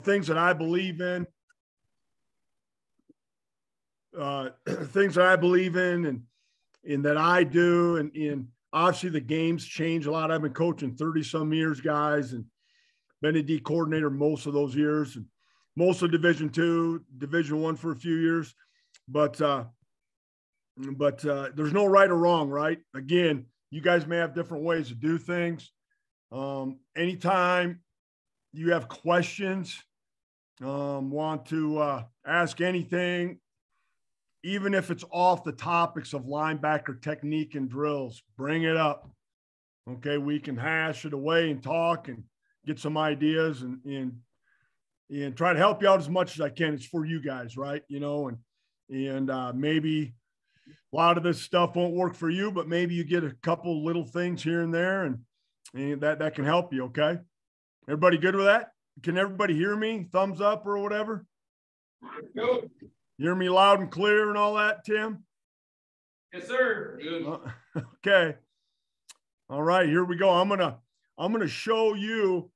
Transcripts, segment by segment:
things that I believe in, things that I believe and that I do. And obviously the games change a lot. I've been coaching 30 some years, guys, and been a D coordinator most of those years, and most of Division II, Division I for a few years. But there's no right or wrong, right? Again, you guys may have different ways to do things. Anytime you have questions, want to ask anything, even if it's off the topics of linebacker technique and drills, bring it up. Okay, we can hash it away and talk and get some ideas and try to help you out as much as I can. It's for you guys, right? You know, and maybe a lot of this stuff won't work for you, but maybe you get a couple little things here and there, and that can help you. Okay, everybody good with that? Can everybody hear me? Thumbs up or whatever. Go. You hear me loud and clear and all that, Tim? Yes, sir. Good. Okay. All right, here we go. I'm gonna show you,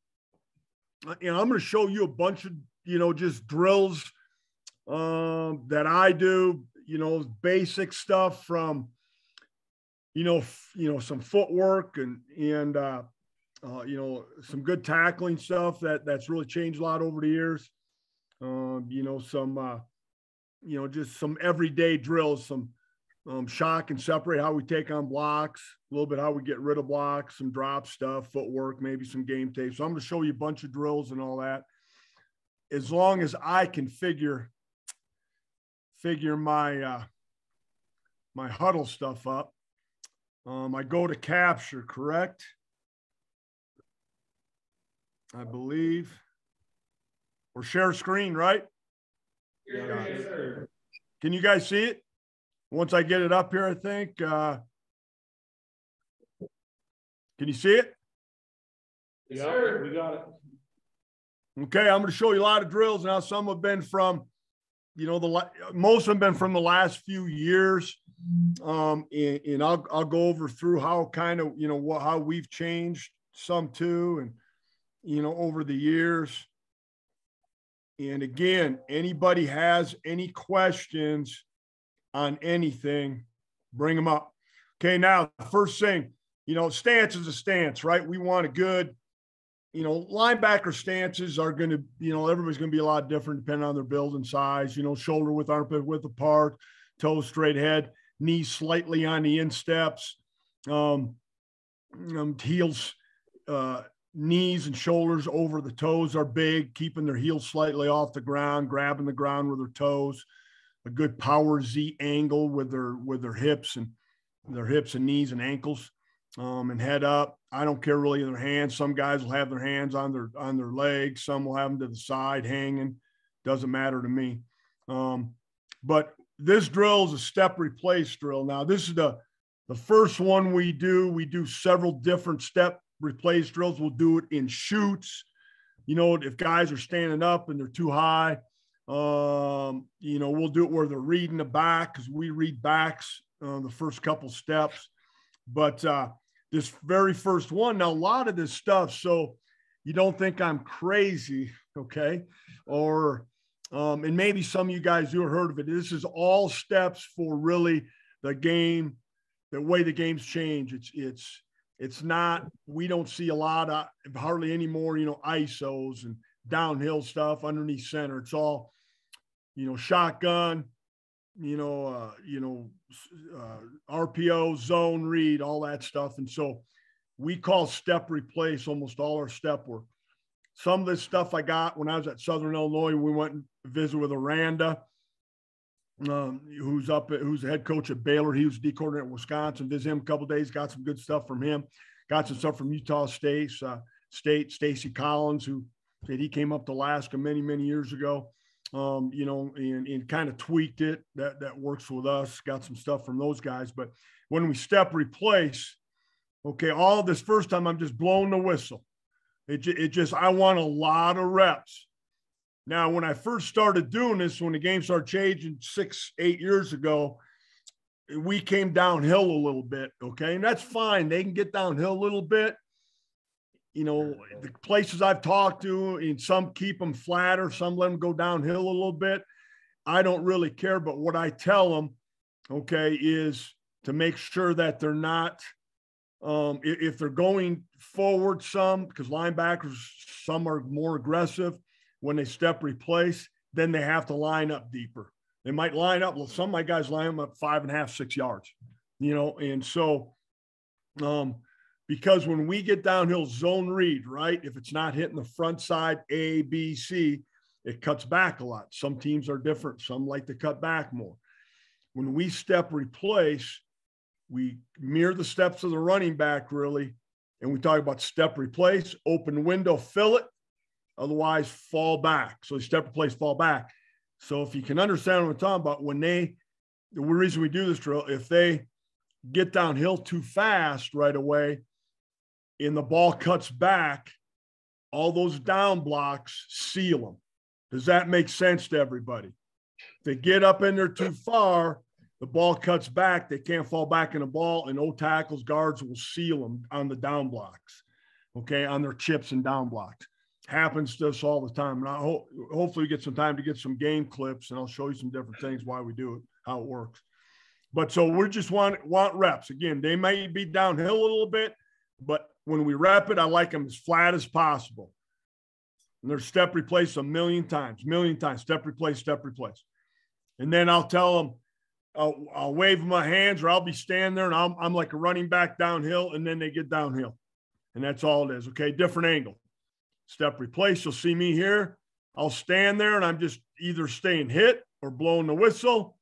and I'm gonna show you a bunch of, you know, just drills that I do, you know, basic stuff from, you know, some footwork and you know, some good tackling stuff that's really changed a lot over the years. You know, some you know, just some everyday drills, some shock and separate, how we take on blocks, a little bit how we get rid of blocks, some drop stuff, footwork, maybe some game tape. So I'm going to show you a bunch of drills and all that. As long as I can figure my my huddle stuff up. I go to capture, correct? I believe. Or share screen, right? Yes, sir. Can you guys see it? Once I get it up here, I think. Can you see it? Yes, sir. We got it. Okay, I'm going to show you a lot of drills now. Some have been from, you know, most have been from the last few years. And I'll go over through how kind of, you know, how we've changed some too, and, you know, over the years. And again, anybody has any questions on anything, bring them up. Okay, now the first thing, you know, stance is a stance, right? We want a good, you know, linebacker stances are going to, you know, everybody's going to be a lot different depending on their build and size, you know, shoulder width, armpit width apart, toes straight ahead, knees slightly on the insteps, heels, knees and shoulders over the toes are big, keeping their heels slightly off the ground, grabbing the ground with their toes, a good power Z angle with their hips and knees and ankles, and head up. I don't care really in their hands. Some guys will have their hands on their legs. Some will have them to the side hanging. Doesn't matter to me. But this drill is a step replace drill. Now this is the first one we do. We do several different step replace drills. We'll do it in shoots. You know, if guys are standing up and they're too high, you know, we'll do it where they're reading the back, because we read backs the first couple steps. But this very first one, now a lot of this stuff, so you don't think I'm crazy, okay? Or and maybe some of you guys who have heard of it. This is all steps for really the game, the way the game's change. It's not, we don't see a lot of, hardly any more, you know, ISOs and downhill stuff underneath center. It's all, you know, shotgun, RPO, zone read, all that stuff. And so we call step replace almost all our step work. Some of this stuff I got when I was at Southern Illinois. We went and visited with Aranda, who's the head coach at Baylor. He was D coordinator at Wisconsin. Visited him a couple of days, got some good stuff from him. Got some stuff from Utah State, Stacy Collins, who said he came up to Alaska many, many years ago, you know, and kind of tweaked it. That works with us. Got some stuff from those guys. But when we step replace, okay, all of this first time, I'm just blowing the whistle. It just, I want a lot of reps. Now, when I first started doing this, when the game started changing 6-8 years ago, we came downhill a little bit, okay? And that's fine. They can get downhill a little bit. the places I've talked to, and some keep them flatter, some let them go downhill a little bit. I don't really care, but what I tell them, okay, is to make sure that they're not, if they're going forward some, because linebackers, some are more aggressive when they step replace, then they have to line up deeper. They might line up, well, some of my guys line them up 5.5, 6 yards, and so, because when we get downhill zone read, right, if it's not hitting the front side, A, B, C, it cuts back a lot. Some teams are different. Some like to cut back more. When we step replace, we mirror the steps of the running back, really, and we talk about step replace, open window, fill it, otherwise fall back. So step replace, fall back. So if you can understand what I'm talking about, the reason we do this drill, if they get downhill too fast right away and the ball cuts back, all those down blocks seal them. Does that make sense to everybody? If they get up in there too far, the ball cuts back, they can't fall back in the ball, and O tackles, guards will seal them on the down blocks, okay, on their chips and down blocks. Happens to us all the time. And hopefully we get some time to get some game clips, and I'll show you some different things, why we do it, how it works. But so we just want reps. Again, they may be downhill a little bit, but when we rep it, I like them as flat as possible. And they're step replace a million times, step replace. And then I'll tell them, I'll wave my hands, or I'll be standing there and I'm like a running back downhill, and then they get downhill. And that's all it is, okay? Different angle. Step replace, you'll see me here. I'll stand there and I'm just either staying hit or blowing the whistle.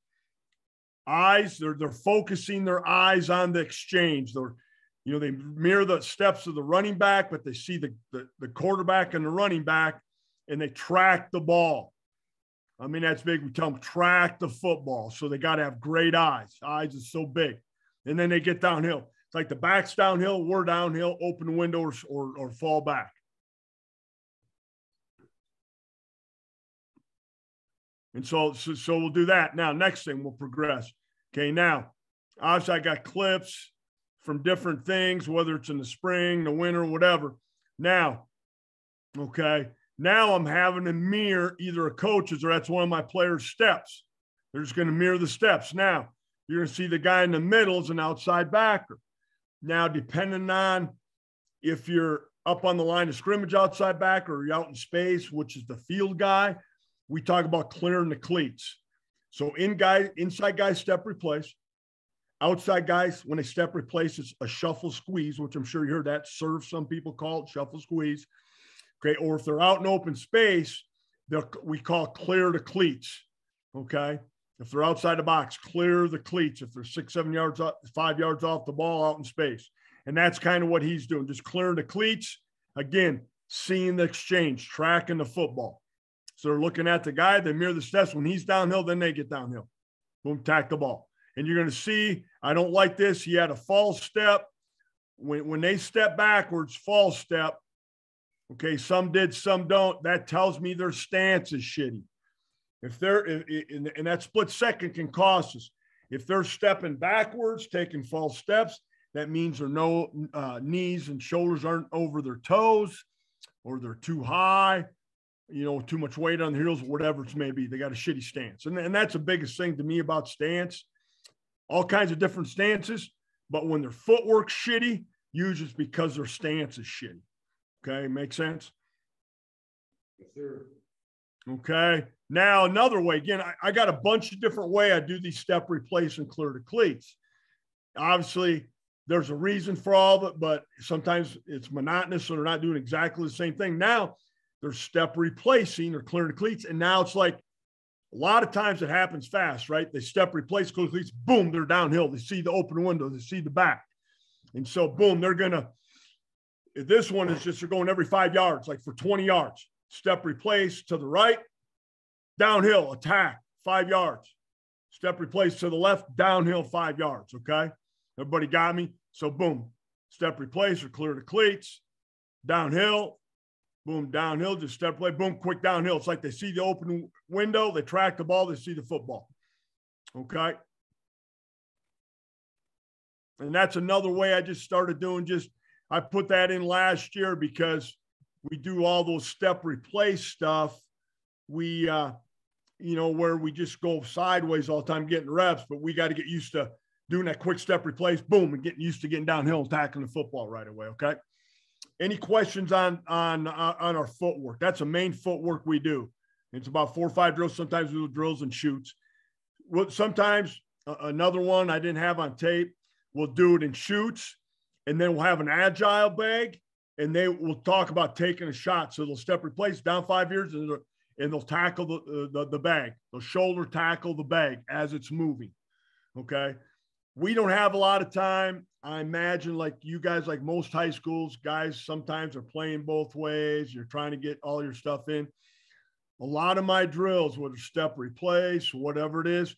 Eyes, they're focusing their eyes on the exchange. They mirror the steps of the running back, but they see the quarterback and the running back, and they track the ball. I mean, that's big. We tell them track the football. So they got to have great eyes. Eyes is so big. And then they get downhill. It's like the back's downhill, we're downhill, open window or fall back. And so we'll do that. Now, next thing, we'll progress. Okay, now, obviously I got clips from different things, whether it's in the spring, the winter, whatever. Now, okay, now I'm having to mirror either a coach's or that's one of my players' steps. They're just going to mirror the steps. Now, you're going to see the guy in the middle is an outside backer. Now, depending on if you're up on the line of scrimmage outside backer or you're out in space, which is the field guy, we talk about clearing the cleats. So inside guys step replace. Outside guys, when they step replace, it's a shuffle squeeze, which I'm sure you heard that. Serve, some people call it shuffle squeeze. Okay, or if they're out in open space, we call clear the cleats. Okay, if they're outside the box, clear the cleats. If they're 6, 7 yards, 5 yards off the ball out in space. And that's kind of what he's doing, just clearing the cleats. Again, seeing the exchange, tracking the football. So they're looking at the guy, they mirror the steps. When he's downhill, then they get downhill. Boom, tack the ball. And you're going to see, I don't like this. He had a false step. When they step backwards, false step. Okay, some did, some don't. That tells me their stance is shitty. If they're, and that split second can cost us. If they're stepping backwards, taking false steps, that means their knees and shoulders aren't over their toes, or they're too high. Too much weight on the heels, whatever it may be. They got a shitty stance. And that's the biggest thing to me about stance. All kinds of different stances, but when their footwork's shitty, usually it's because their stance is shitty. Okay, make sense? Yes, sir. Okay, now another way. Again, I got a bunch of different ways I do these step replace and clear the cleats. Obviously, there's a reason for all of it, but sometimes it's monotonous, so they're not doing exactly the same thing. Now, they're step replacing or clearing the cleats, and now it's like a lot of times it happens fast, right? They step replace, clear the cleats, boom, they're downhill. They see the open window, they see the back. And so, boom, they're going to, this one is just, they're going every 5 yards, like for 20 yards. Step replace to the right, downhill, attack, 5 yards. Step replace to the left, downhill, 5 yards, okay? Everybody got me? So, boom, step replace or clear the cleats, downhill, boom, downhill, just step play, boom, quick downhill. It's like they see the open window, they track the ball, they see the football. Okay. And that's another way I just started doing. I put that in last year because we do all those step replace stuff. We, where we just go sideways all the time getting reps, but we got to get used to doing that quick step replace, boom, and getting used to getting downhill and tackling the football right away. Okay. Any questions on our footwork? That's a main footwork we do. It's about 4 or 5 drills. Sometimes we do drills and shoots. Sometimes another one I didn't have on tape, we'll do it in shoots, and then we'll have an agile bag, and they will talk about taking a shot. So they'll step replace down 5 years, and they'll tackle the bag. They'll shoulder tackle the bag as it's moving. Okay. We don't have a lot of time. I imagine like you guys, like most high schools, guys sometimes are playing both ways. You're trying to get all your stuff in. A lot of my drills, whether step replace, whatever it is,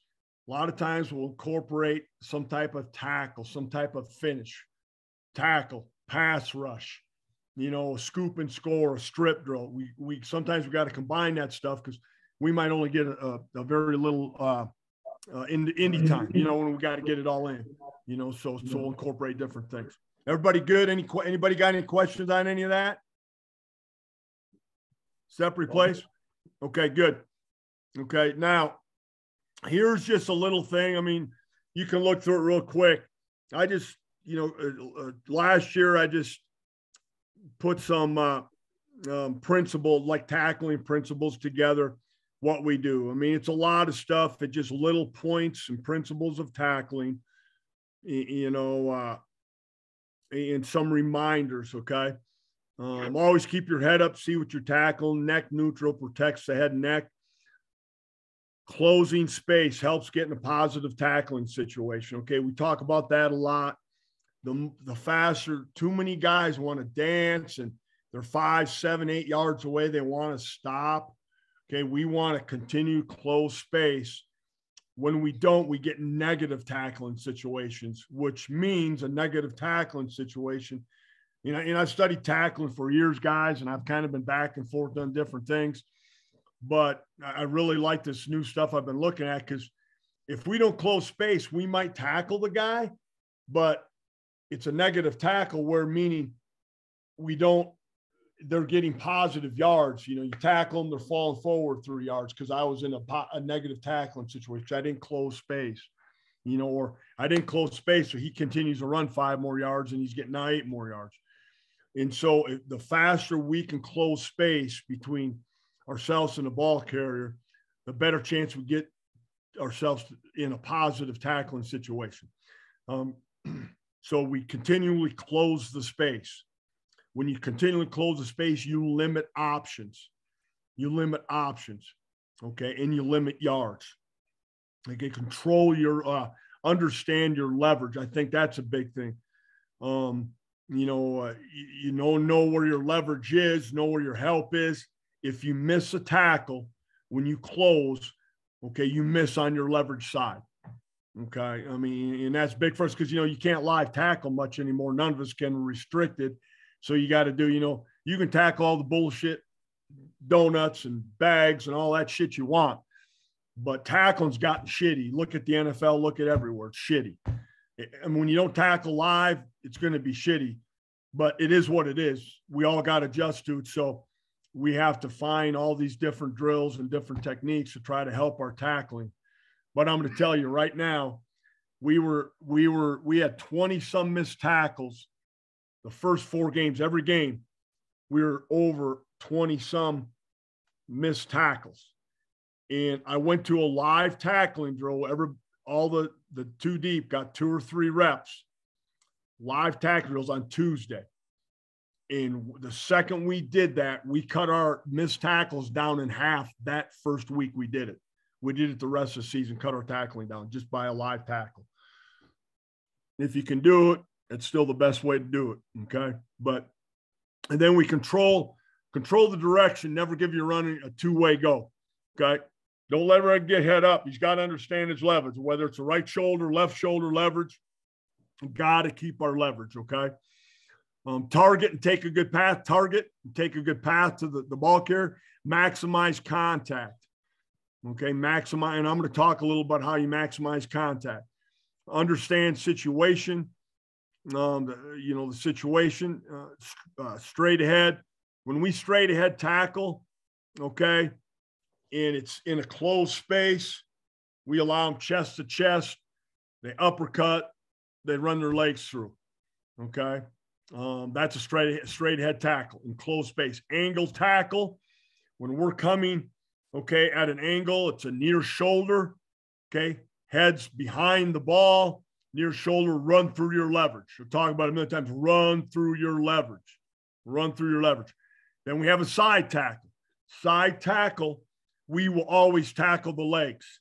a lot of times we'll incorporate some type of tackle, some type of finish, tackle, pass rush, a scoop and score, a strip drill. We sometimes we got to combine that stuff because we might only get a very little in the indie time, when we got to get it all in, so we'll incorporate different things. Everybody good? Anybody got any questions on any of that? Step replace? Okay, good. Okay, now here's just a little thing. I mean, you can look through it real quick. I just, last year I just put some principles, like tackling principles together, what we do. I mean, it's a lot of stuff. It's just little points and principles of tackling, and some reminders, okay? Always keep your head up, see what you're tackling. Neck neutral protects the head and neck. Closing space helps get in a positive tackling situation, okay? We talk about that a lot. The faster, too many guys want to dance and they're 5, 7, 8 yards away. They want to stop. Okay, we want to continue close space. When we don't, we get negative tackling situations, which means a negative tackling situation. I've studied tackling for years, guys, and I've kind of been back and forth, done different things. But I really like this new stuff I've been looking at, because if we don't close space, we might tackle the guy, but it's a negative tackle, where meaning they're getting positive yards. You tackle them, they're falling forward 3 yards because I was in a negative tackling situation. I didn't close space, or I didn't close space, so he continues to run 5 more yards and he's getting now 8 more yards. And so the faster we can close space between ourselves and the ball carrier, the better chance we get ourselves in a positive tackling situation. So we continually close the space. When you continually close the space, you limit options. Okay, and you limit yards. Okay, control your, understand your leverage. I think that's a big thing. Know where your leverage is, know where your help is. If you miss a tackle when you close, okay, you miss on your leverage side. Okay, I mean, and that's big for us because, you can't live tackle much anymore. None of us can, restricted. So you got to do, you can tackle all the bullshit, donuts and bags and all that shit you want, but tackling's gotten shitty. Look at the NFL, look at everywhere. It's shitty. And when you don't tackle live, it's going to be shitty, but it is what it is. We all got to adjust to it. So we have to find all these different drills and different techniques to try to help our tackling. But I'm going to tell you right now, we had 20 some missed tackles. The first 4 games, every game, we were over 20 some missed tackles. And I went to a live tackling drill. All the 2 deep got 2 or 3 reps, live tackle drills on Tuesday. And the second we did that, we cut our missed tackles down in half that first week we did it. We did it the rest of the season, cut our tackling down just by a live tackle. If you can do it, it's still the best way to do it. Okay. And then we control the direction, never give your running a 2-way go. Okay. Don't let him get head up. He's got to understand his leverage, whether it's a right shoulder, left shoulder leverage. Got to keep our leverage. Okay. Target and take a good path. Target and take a good path to the ball carrier. Maximize contact. Okay. Maximize. And I'm going to talk a little about how you maximize contact. Understand situation. the situation, straight ahead. When we straight ahead tackle, okay, and it's in a closed space, we allow them chest to chest. They uppercut, they run their legs through. Okay. That's a straight ahead tackle in closed space. Angle tackle, when we're coming, okay, at an angle, it's a near shoulder. Okay. Heads behind the ball, near shoulder, run through your leverage. We'll talk about it a million times. Run through your leverage. Run through your leverage. Then we have a side tackle. Side tackle, we will always tackle the legs.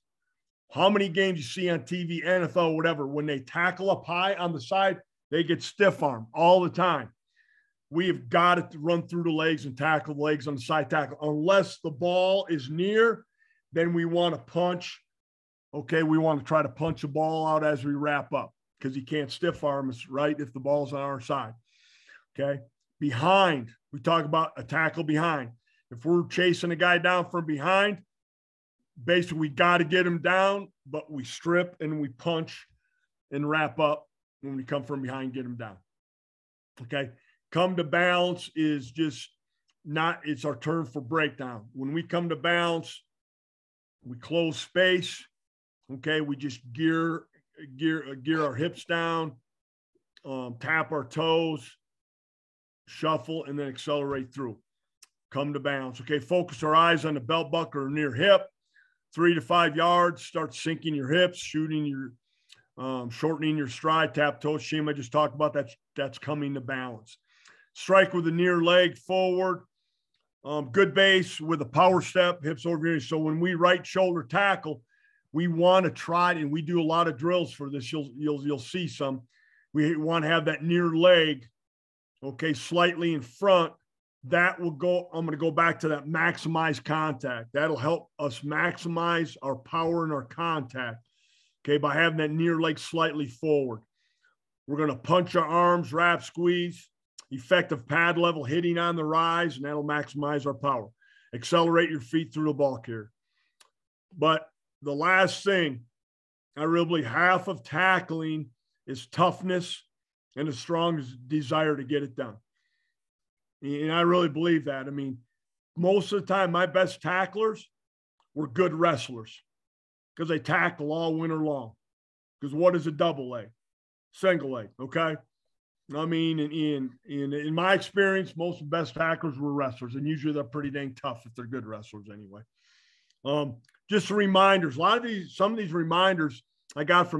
How many games you see on TV, NFL, whatever, when they tackle up high on the side, they get stiff arm all the time. We have got to run through the legs and tackle the legs on the side tackle. Unless the ball is near, then we want to punch. Okay, we want to try to punch the ball out as we wrap up because he can't stiff arm us, right, if the ball's on our side. Okay, behind, we talk about a tackle behind. If we're chasing a guy down from behind, basically we got to get him down, but we strip and we punch and wrap up when we come from behind, get him down. Okay, come to balance is just not, it's our turn for breakdown. When we come to balance, we close space. Okay, we just gear our hips down, tap our toes, shuffle, and then accelerate through. Come to balance. Okay, focus our eyes on the belt buckle or near hip. 3 to 5 yards. Start sinking your hips, shooting your, shortening your stride. Tap toe shim. I just talked about that. That's coming to balance. Strike with the near leg forward. Good base with a power step, hips over here. So when we right shoulder tackle, we want to try, and we do a lot of drills for this. You'll see some. We want to have that near leg, okay, slightly in front. That will go. I'm going to go back to that maximize contact. That'll help us maximize our power and our contact, okay, by having that near leg slightly forward. We're going to punch our arms, wrap, squeeze, effective pad level, hitting on the rise, and that'll maximize our power. Accelerate your feet through the ball carrier. But the last thing, I really believe half of tackling is toughness and a strong desire to get it done. And I really believe that. I mean, most of the time, my best tacklers were good wrestlers because they tackle all winter long. Because what is a double leg? Single leg, okay? I mean, in my experience, most of the best tacklers were wrestlers, and usually they're pretty dang tough if they're good wrestlers anyway. Just reminders. Some of these reminders I got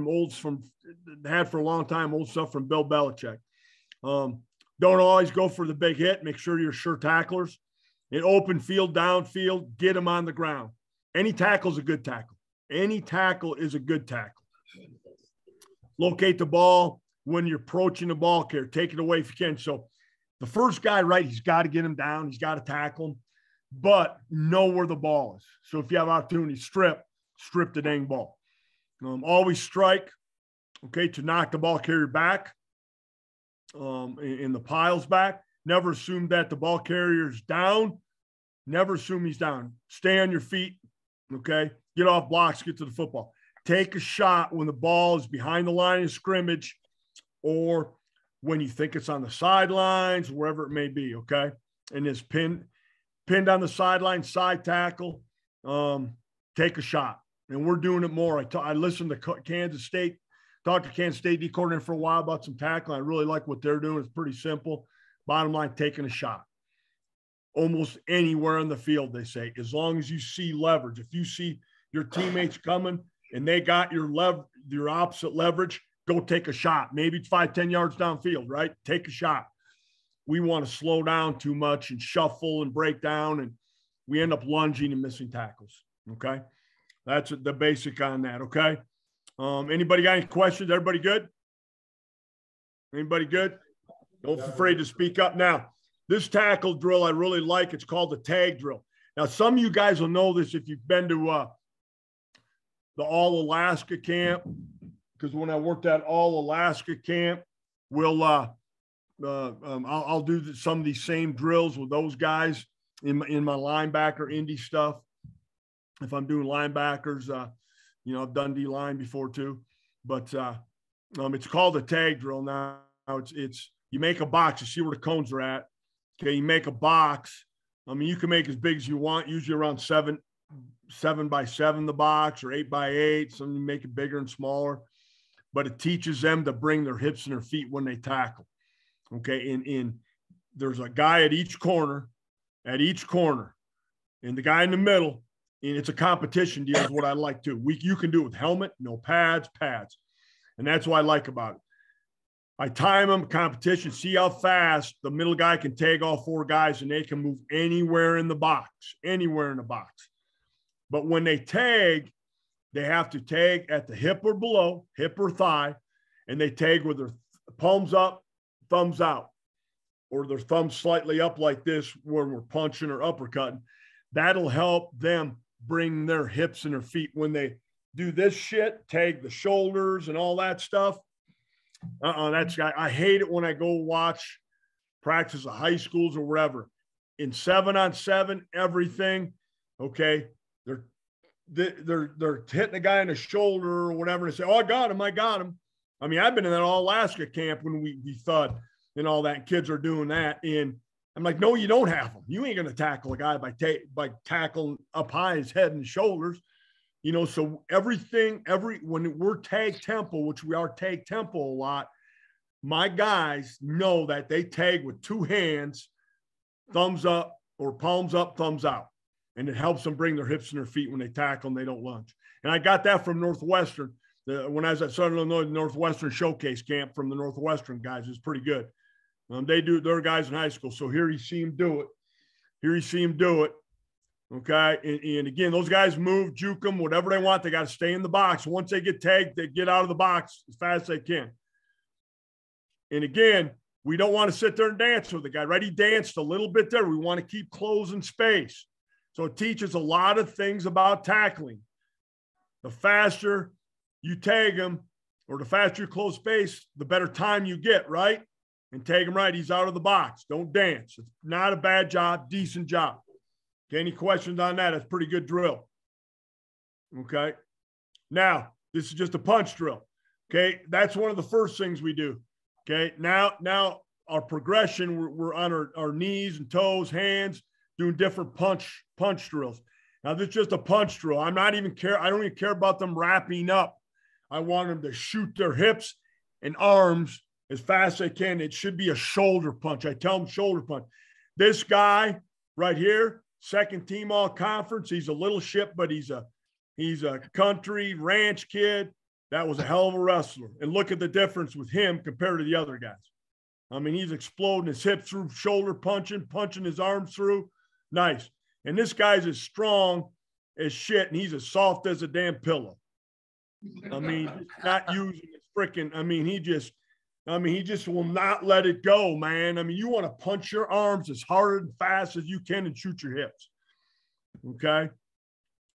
had for a long time, old stuff from Bill Belichick. Don't always go for the big hit. Make sure you're sure tacklers. In open field, downfield, get them on the ground. Any tackle is a good tackle. Any tackle is a good tackle. Locate the ball when you're approaching the ball carrier. Take it away if you can. So the first guy, right, he's got to get him down. He's got to tackle him, but know where the ball is. So if you have opportunity, strip the dang ball. Always strike, okay, to knock the ball carrier back. In the piles back. Never assume that the ball carrier's down. Never assume he's down. Stay on your feet, okay? Get off blocks, get to the football. Take a shot when the ball is behind the line of scrimmage or when you think it's on the sidelines, wherever it may be, okay? And it's pinned on the sideline, side tackle, take a shot. And we're doing it more. I listened to Kansas State. Talked to Kansas State D coordinator for a while about some tackling. I really like what they're doing. It's pretty simple. Bottom line, taking a shot. Almost anywhere on the field, they say, as long as you see leverage. If you see your teammates coming and they got your opposite leverage, go take a shot. Maybe 5-10 yards downfield, right? Take a shot. We want to slow down too much and shuffle and break down, and we end up lunging and missing tackles, okay? That's the basic on that, okay? Anybody got any questions? Everybody good? Anybody good? Don't be afraid to speak up. Now, this tackle drill I really like. It's called the tag drill. Now, some of you guys will know this if you've been to the All Alaska camp, because when I worked at All Alaska camp, I'll do some of these same drills with those guys in my linebacker indie stuff. If I'm doing linebackers, I've done D-line before too, but it's called a tag drill. Now, it's you make a box. You see where the cones are at. Okay, you make a box. I mean, you can make as big as you want, usually around 7x7 the box, or 8x8. Some you make it bigger and smaller, but it teaches them to bring their hips and their feet when they tackle. Okay, and there's a guy at each corner, and the guy in the middle, and it's a competition deal is what I like too. You can do it with helmet, no pads, and that's what I like about it. I time them, competition, see how fast the middle guy can tag all 4 guys, and they can move anywhere in the box. But when they tag, they have to tag at the hip or below, hip or thigh, and they tag with their palms up, thumbs out, or their thumbs slightly up like this when we're punching or uppercutting. That'll help them bring their hips and their feet. When they do this shit, tag the shoulders and all that stuff, I hate it when I go watch practice of high schools or wherever. In 7-on-7, everything, okay, they're hitting a guy in the shoulder or whatever, and say, "Oh, I got him." I mean, I've been in that Alaska camp when we thought and all that, and kids are doing that, and I'm like, no, you don't have them. You ain't going to tackle a guy by tackling up high his head and shoulders. You know, so when we're tag tempo, which we are tag tempo a lot, my guys know that they tag with 2 hands, thumbs up or palms up, thumbs out. And it helps them bring their hips and their feet when they tackle and they don't lunge. And I got that from Northwestern. When I was at Southern Illinois Northwestern Showcase Camp from the Northwestern guys, it's pretty good. They're guys in high school. So here you see him do it. Okay. And again, those guys move, juke them, whatever they want. They got to stay in the box. Once they get tagged, they get out of the box as fast as they can. And again, we don't want to sit there and dance with the guy, right? He danced a little bit there. We want to keep closing space. So it teaches a lot of things about tackling. The faster you tag him, or the faster you close space, the better time you get, right? And tag him right. He's out of the box. Don't dance. It's not a bad job, decent job. Okay, any questions on that? That's pretty good drill. Okay. Now, this is just a punch drill. Okay, that's one of the first things we do. Okay, now our progression, we're on our knees and toes, hands, doing different punch drills. Now, this is just a punch drill. I don't even care about them wrapping up. I want them to shoot their hips and arms as fast as they can. It should be a shoulder punch. I tell them shoulder punch. This guy right here, second team all conference. He's a little shit, but he's a country ranch kid. That was a hell of a wrestler. And look at the difference with him compared to the other guys. I mean, he's exploding his hips through, shoulder punching his arms through. Nice. And this guy's as strong as shit, and he's as soft as a damn pillow. I mean, not using his freaking, he just will not let it go, man. I mean, you want to punch your arms as hard and fast as you can and shoot your hips. Okay.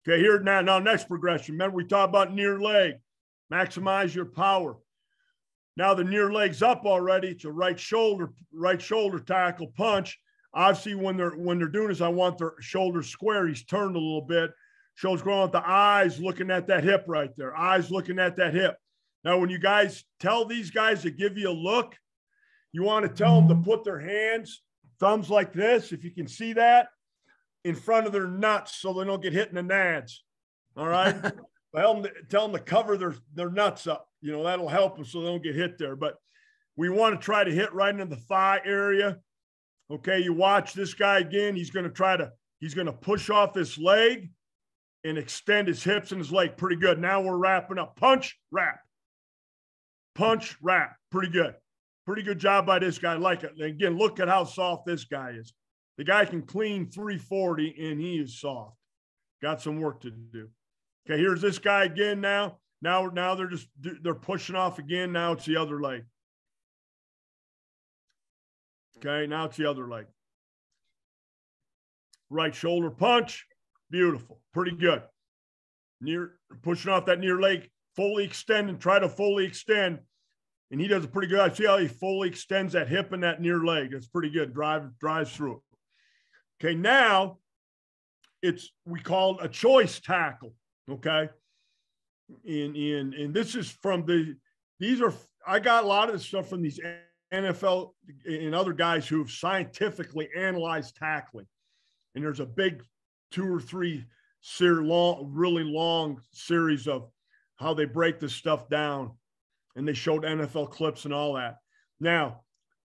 Okay, here now next progression. Remember, we talked about near leg. Maximize your power. Now the near leg's up already. It's a right shoulder tackle punch. Obviously, when they're doing this, I want their shoulders square. He's turned a little bit. Shoulders going with the eyes looking at that hip right there. Eyes looking at that hip. Now, when you guys tell these guys to give you a look, you want to tell them to put their hands, thumbs like this, if you can see that, in front of their nuts so they don't get hit in the nads. All right? Tell them to cover their nuts up. You know, that'll help them so they don't get hit there. But we want to try to hit right into the thigh area. Okay, you watch this guy again. He's going to push off this leg and extend his hips and his leg. Pretty good. Now we're wrapping up. Punch, wrap. Punch, wrap. Pretty good. Pretty good job by this guy. I like it. And again, look at how soft this guy is. The guy can clean 340 and he is soft. Got some work to do. Okay, here's this guy again now. Now they're pushing off again. Now it's the other leg. Okay, now it's the other leg. Right shoulder punch. Beautiful. Pretty good. Pushing off that near leg. Fully extend and try to fully extend. And he does a pretty good. I see how he fully extends that hip and that near leg. It's pretty good. Drives through it. Okay, now we call it a choice tackle. Okay. And this is from I got a lot of this stuff from these NFL and other guys who've scientifically analyzed tackling. And there's a big 2 or 3 really long series of how they break this stuff down. And they showed NFL clips and all that. Now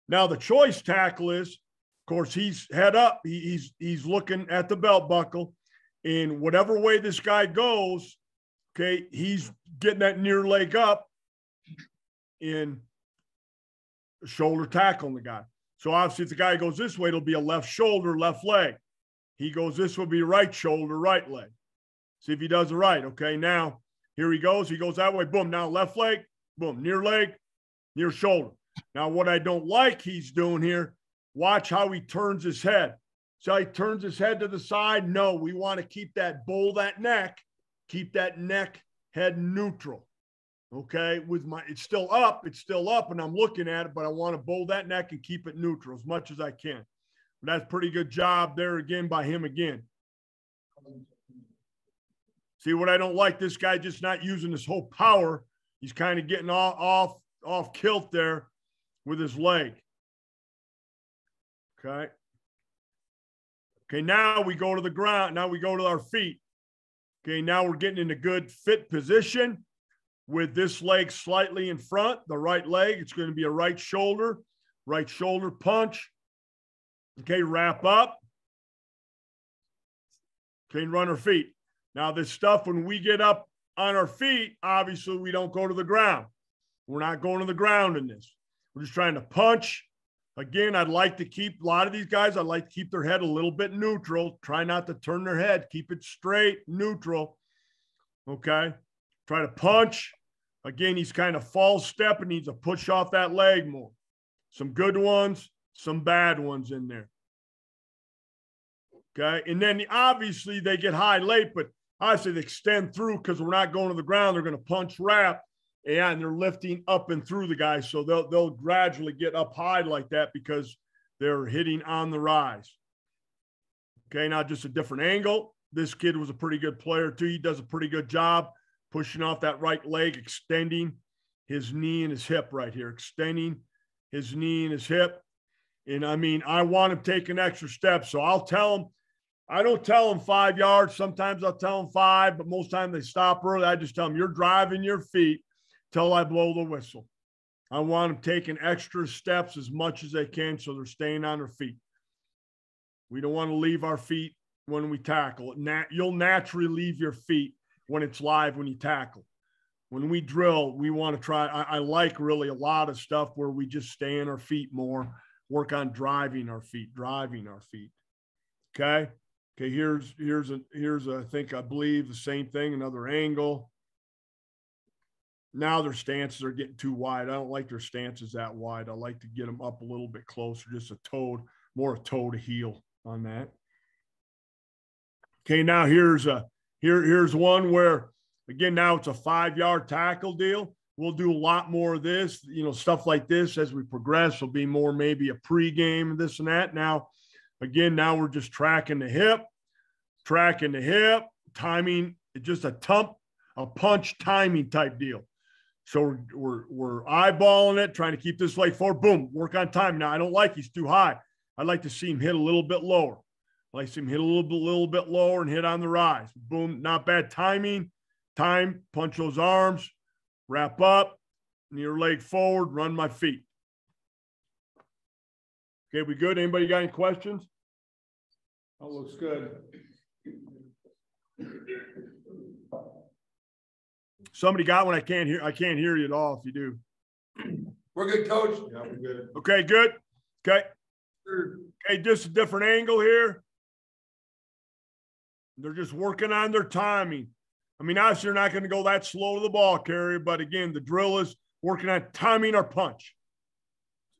the choice tackle is, of course, he's head up. He's looking at the belt buckle. And whatever way this guy goes, okay, he's getting that near leg up in shoulder tackling the guy. So obviously, if the guy goes this way, it'll be a left shoulder, left leg. He goes this will be right shoulder, right leg. See if he does it right. Okay, now here he goes. He goes that way. Boom. Now left leg. Boom. Near leg, near shoulder. Now what I don't like he's doing here, watch how he turns his head. So he turns his head to the side. No, we want to keep that bowl, that neck, keep that neck head neutral. Okay, it's still up, and I'm looking at it, but I want to bowl that neck and keep it neutral as much as I can. But that's a pretty good job there again by him again. See what I don't like? This guy just not using his whole power. He's kind of getting off kilt there with his leg. Okay. Okay, now we go to the ground. Now we go to our feet. Okay, now we're getting in a good fit position with this leg slightly in front, the right leg. It's going to be a right shoulder punch. Okay, wrap up. Okay, run our feet. Now this stuff, when we get up on our feet, obviously we don't go to the ground. We're not going to the ground in this. We're just trying to punch. Again, I'd like to keep, a lot of these guys, I'd like to keep their head a little bit neutral. Try not to turn their head. Keep it straight, neutral. Okay. Try to punch. Again, he's kind of false step and needs to push off that leg more. Some good ones, some bad ones in there. Okay. And then obviously they get high late, but obviously they extend through because we're not going to the ground. They're going to punch wrap. And they're lifting up and through the guy. So they'll gradually get up high like that because they're hitting on the rise. Okay, now just a different angle. This kid was a pretty good player too. He does a pretty good job pushing off that right leg, extending his knee and his hip right here, extending his knee and his hip. And I mean, I want him taking extra steps. So I'll tell him, I don't tell them 5 yards. Sometimes I'll tell them 5, but most times they stop early. I just tell them, you're driving your feet till I blow the whistle. I want them taking extra steps as much as they can so they're staying on their feet. We don't want to leave our feet when we tackle. You'll naturally leave your feet when it's live when you tackle. When we drill, we want to try. I like really a lot of stuff where we just stay on our feet more, work on driving our feet. Okay. Okay. Here's I believe the same thing, another angle. Now their stances are getting too wide. I don't like their stances that wide. I like to get them up a little bit closer, just more a toe to heel on that. Okay, now here's one where, again, now it's a 5-yard tackle deal. We'll do a lot more of this, stuff like this as we progress. Will be more maybe a pregame, this and that. Now we're just tracking the hip, timing, just a punch timing type deal. So we're eyeballing it, trying to keep this leg forward. Boom, work on time. Now, I don't like he's too high. I'd like to see him hit a little bit lower. I'd like to see him hit a little bit lower and hit on the rise. Boom, not bad timing. Punch those arms, wrap up, near leg forward, run my feet. Okay, we good? Anybody got any questions? That looks good. Somebody got one. I can't hear you at all if you do. We're good, coach. Yeah, we're good. Okay, good. Okay. Okay, just a different angle here. They're just working on their timing. I mean, obviously, you're not going to go that slow to the ball carrier, but again, the drill is working on timing our punch.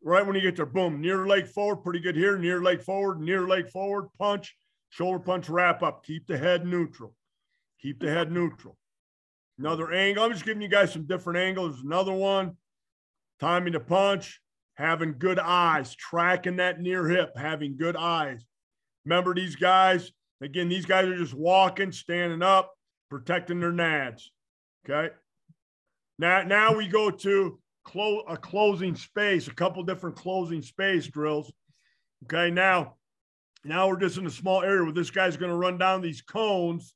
Right when you get there, boom, near leg forward, pretty good here, near leg forward, punch, shoulder punch, wrap up. Keep the head neutral. Another angle. I'm just giving you guys some different angles. There's another one. Timing the punch, having good eyes, tracking that near hip, having good eyes. Remember these guys, again, these guys are just walking, standing up, protecting their nads. Okay. Now we go to closing space, a couple different closing space drills. Okay, now we're just in a small area where this guy's going to run down these cones.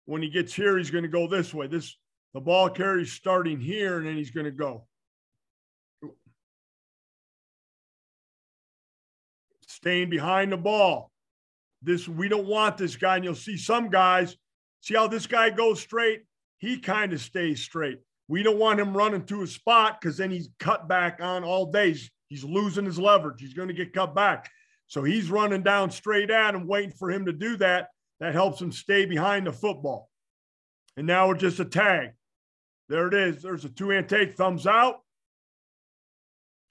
When he gets here, he's going to go this way. The ball carrier's starting here, and then he's going to go. Staying behind the ball. We don't want this guy, and you'll see some guys, see how this guy goes straight? He kind of stays straight. We don't want him running to a spot because then he's cut back on all day. He's losing his leverage. He's going to get cut back. So he's running down straight at him, waiting for him to do that. That helps him stay behind the football. And now we're just a tag. There it is. There's a two-hand take, thumbs out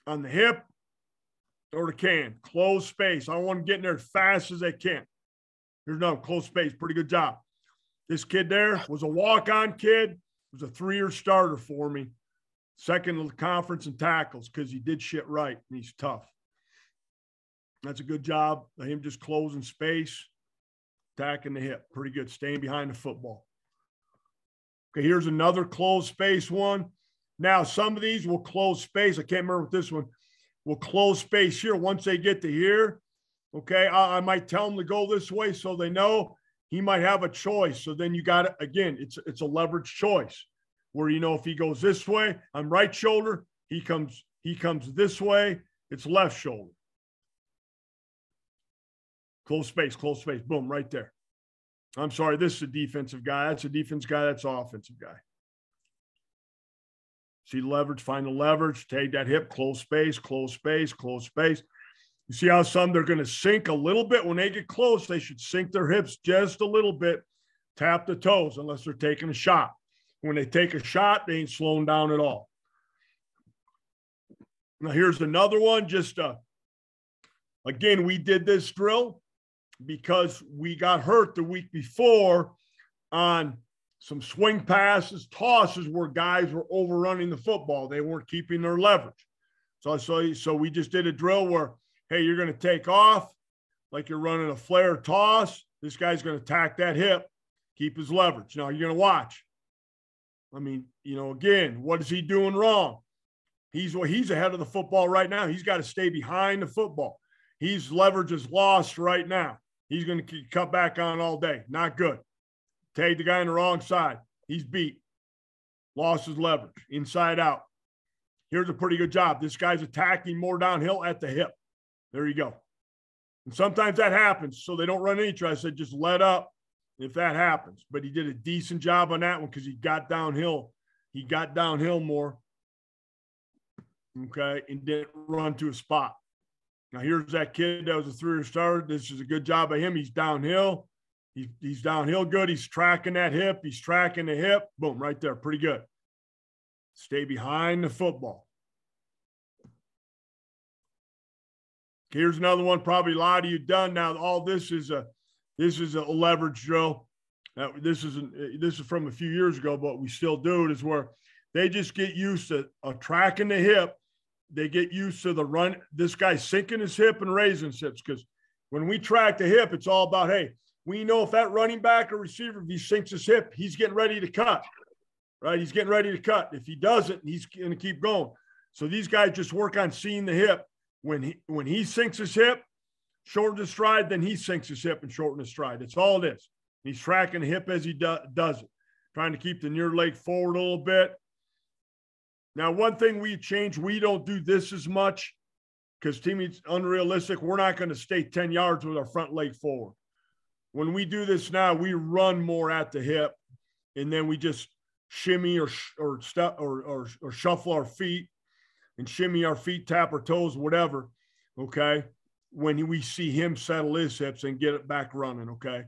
on the hip or the can. Close space. I want to get in there as fast as I can. Here's another close space. Pretty good job. This kid there was a walk-on kid. Was a 3-year starter for me. Second in the conference in tackles because he did shit right, and he's tough. That's a good job of him just closing space, attacking the hip. Pretty good, staying behind the football. Okay, here's another closed space one. Now, some of these will close space. I can't remember what this one will close space here. Once they get to here, okay, I might tell them to go this way so they know. He might have a choice. So then you got it again. It's a leverage choice where, you know, if he goes this way, I'm right shoulder. He comes this way. It's left shoulder. Close space, boom, right there. I'm sorry, this is a defensive guy. That's a defense guy. That's an offensive guy. See leverage, find the leverage, take that hip, close space, close space, close space. You see how some they're going to sink a little bit. When they get close, they should sink their hips just a little bit, tap the toes unless they're taking a shot. When they take a shot, they ain't slowing down at all. Now here's another one. Just again, we did this drill because we got hurt the week before on some swing passes, tosses where guys were overrunning the football. They weren't keeping their leverage. So we just did a drill where, hey, you're going to take off like you're running a flare toss. This guy's going to attack that hip, keep his leverage. Now you're going to watch. I mean, you know, again, what is he doing wrong? He's ahead of the football right now. He's got to stay behind the football. His leverage is lost right now. He's going to cut back on all day. Not good. Take the guy on the wrong side. He's beat. Lost his leverage. Inside out. Here's a pretty good job. This guy's attacking more downhill at the hip. There you go. And sometimes that happens, so they don't run into each other. I said just let up if that happens. But he did a decent job on that one because he got downhill. He got downhill more. Okay, and didn't run to a spot. Now here's that kid that was a 3-year starter. This is a good job of him. He's downhill. He's downhill good. He's tracking that hip. He's tracking the hip. Boom, right there. Pretty good. Stay behind the football. Here's another one. Probably a lot of you done now. All this is a leverage drill. This is from a few years ago, but we still do it. Is where they just get used to tracking the hip. They get used to the run. This guy sinking his hip and raising his hips because when we track the hip, it's all about, hey, we know if that running back or receiver, if he sinks his hip, he's getting ready to cut, right? He's getting ready to cut. If he doesn't, he's going to keep going. So these guys just work on seeing the hip. When he sinks his hip, shorten his stride, then he sinks his hip and shorten his stride. That's all it is. He's tracking the hip as he does it, trying to keep the near leg forward a little bit. Now, one thing we changed, we don't do this as much because teammates unrealistic. We're not going to stay 10 yards with our front leg forward. When we do this now, we run more at the hip, and then we just shimmy or shuffle our feet and shimmy our feet, tap our toes, whatever, okay, when we see him settle his hips and get it back running, okay?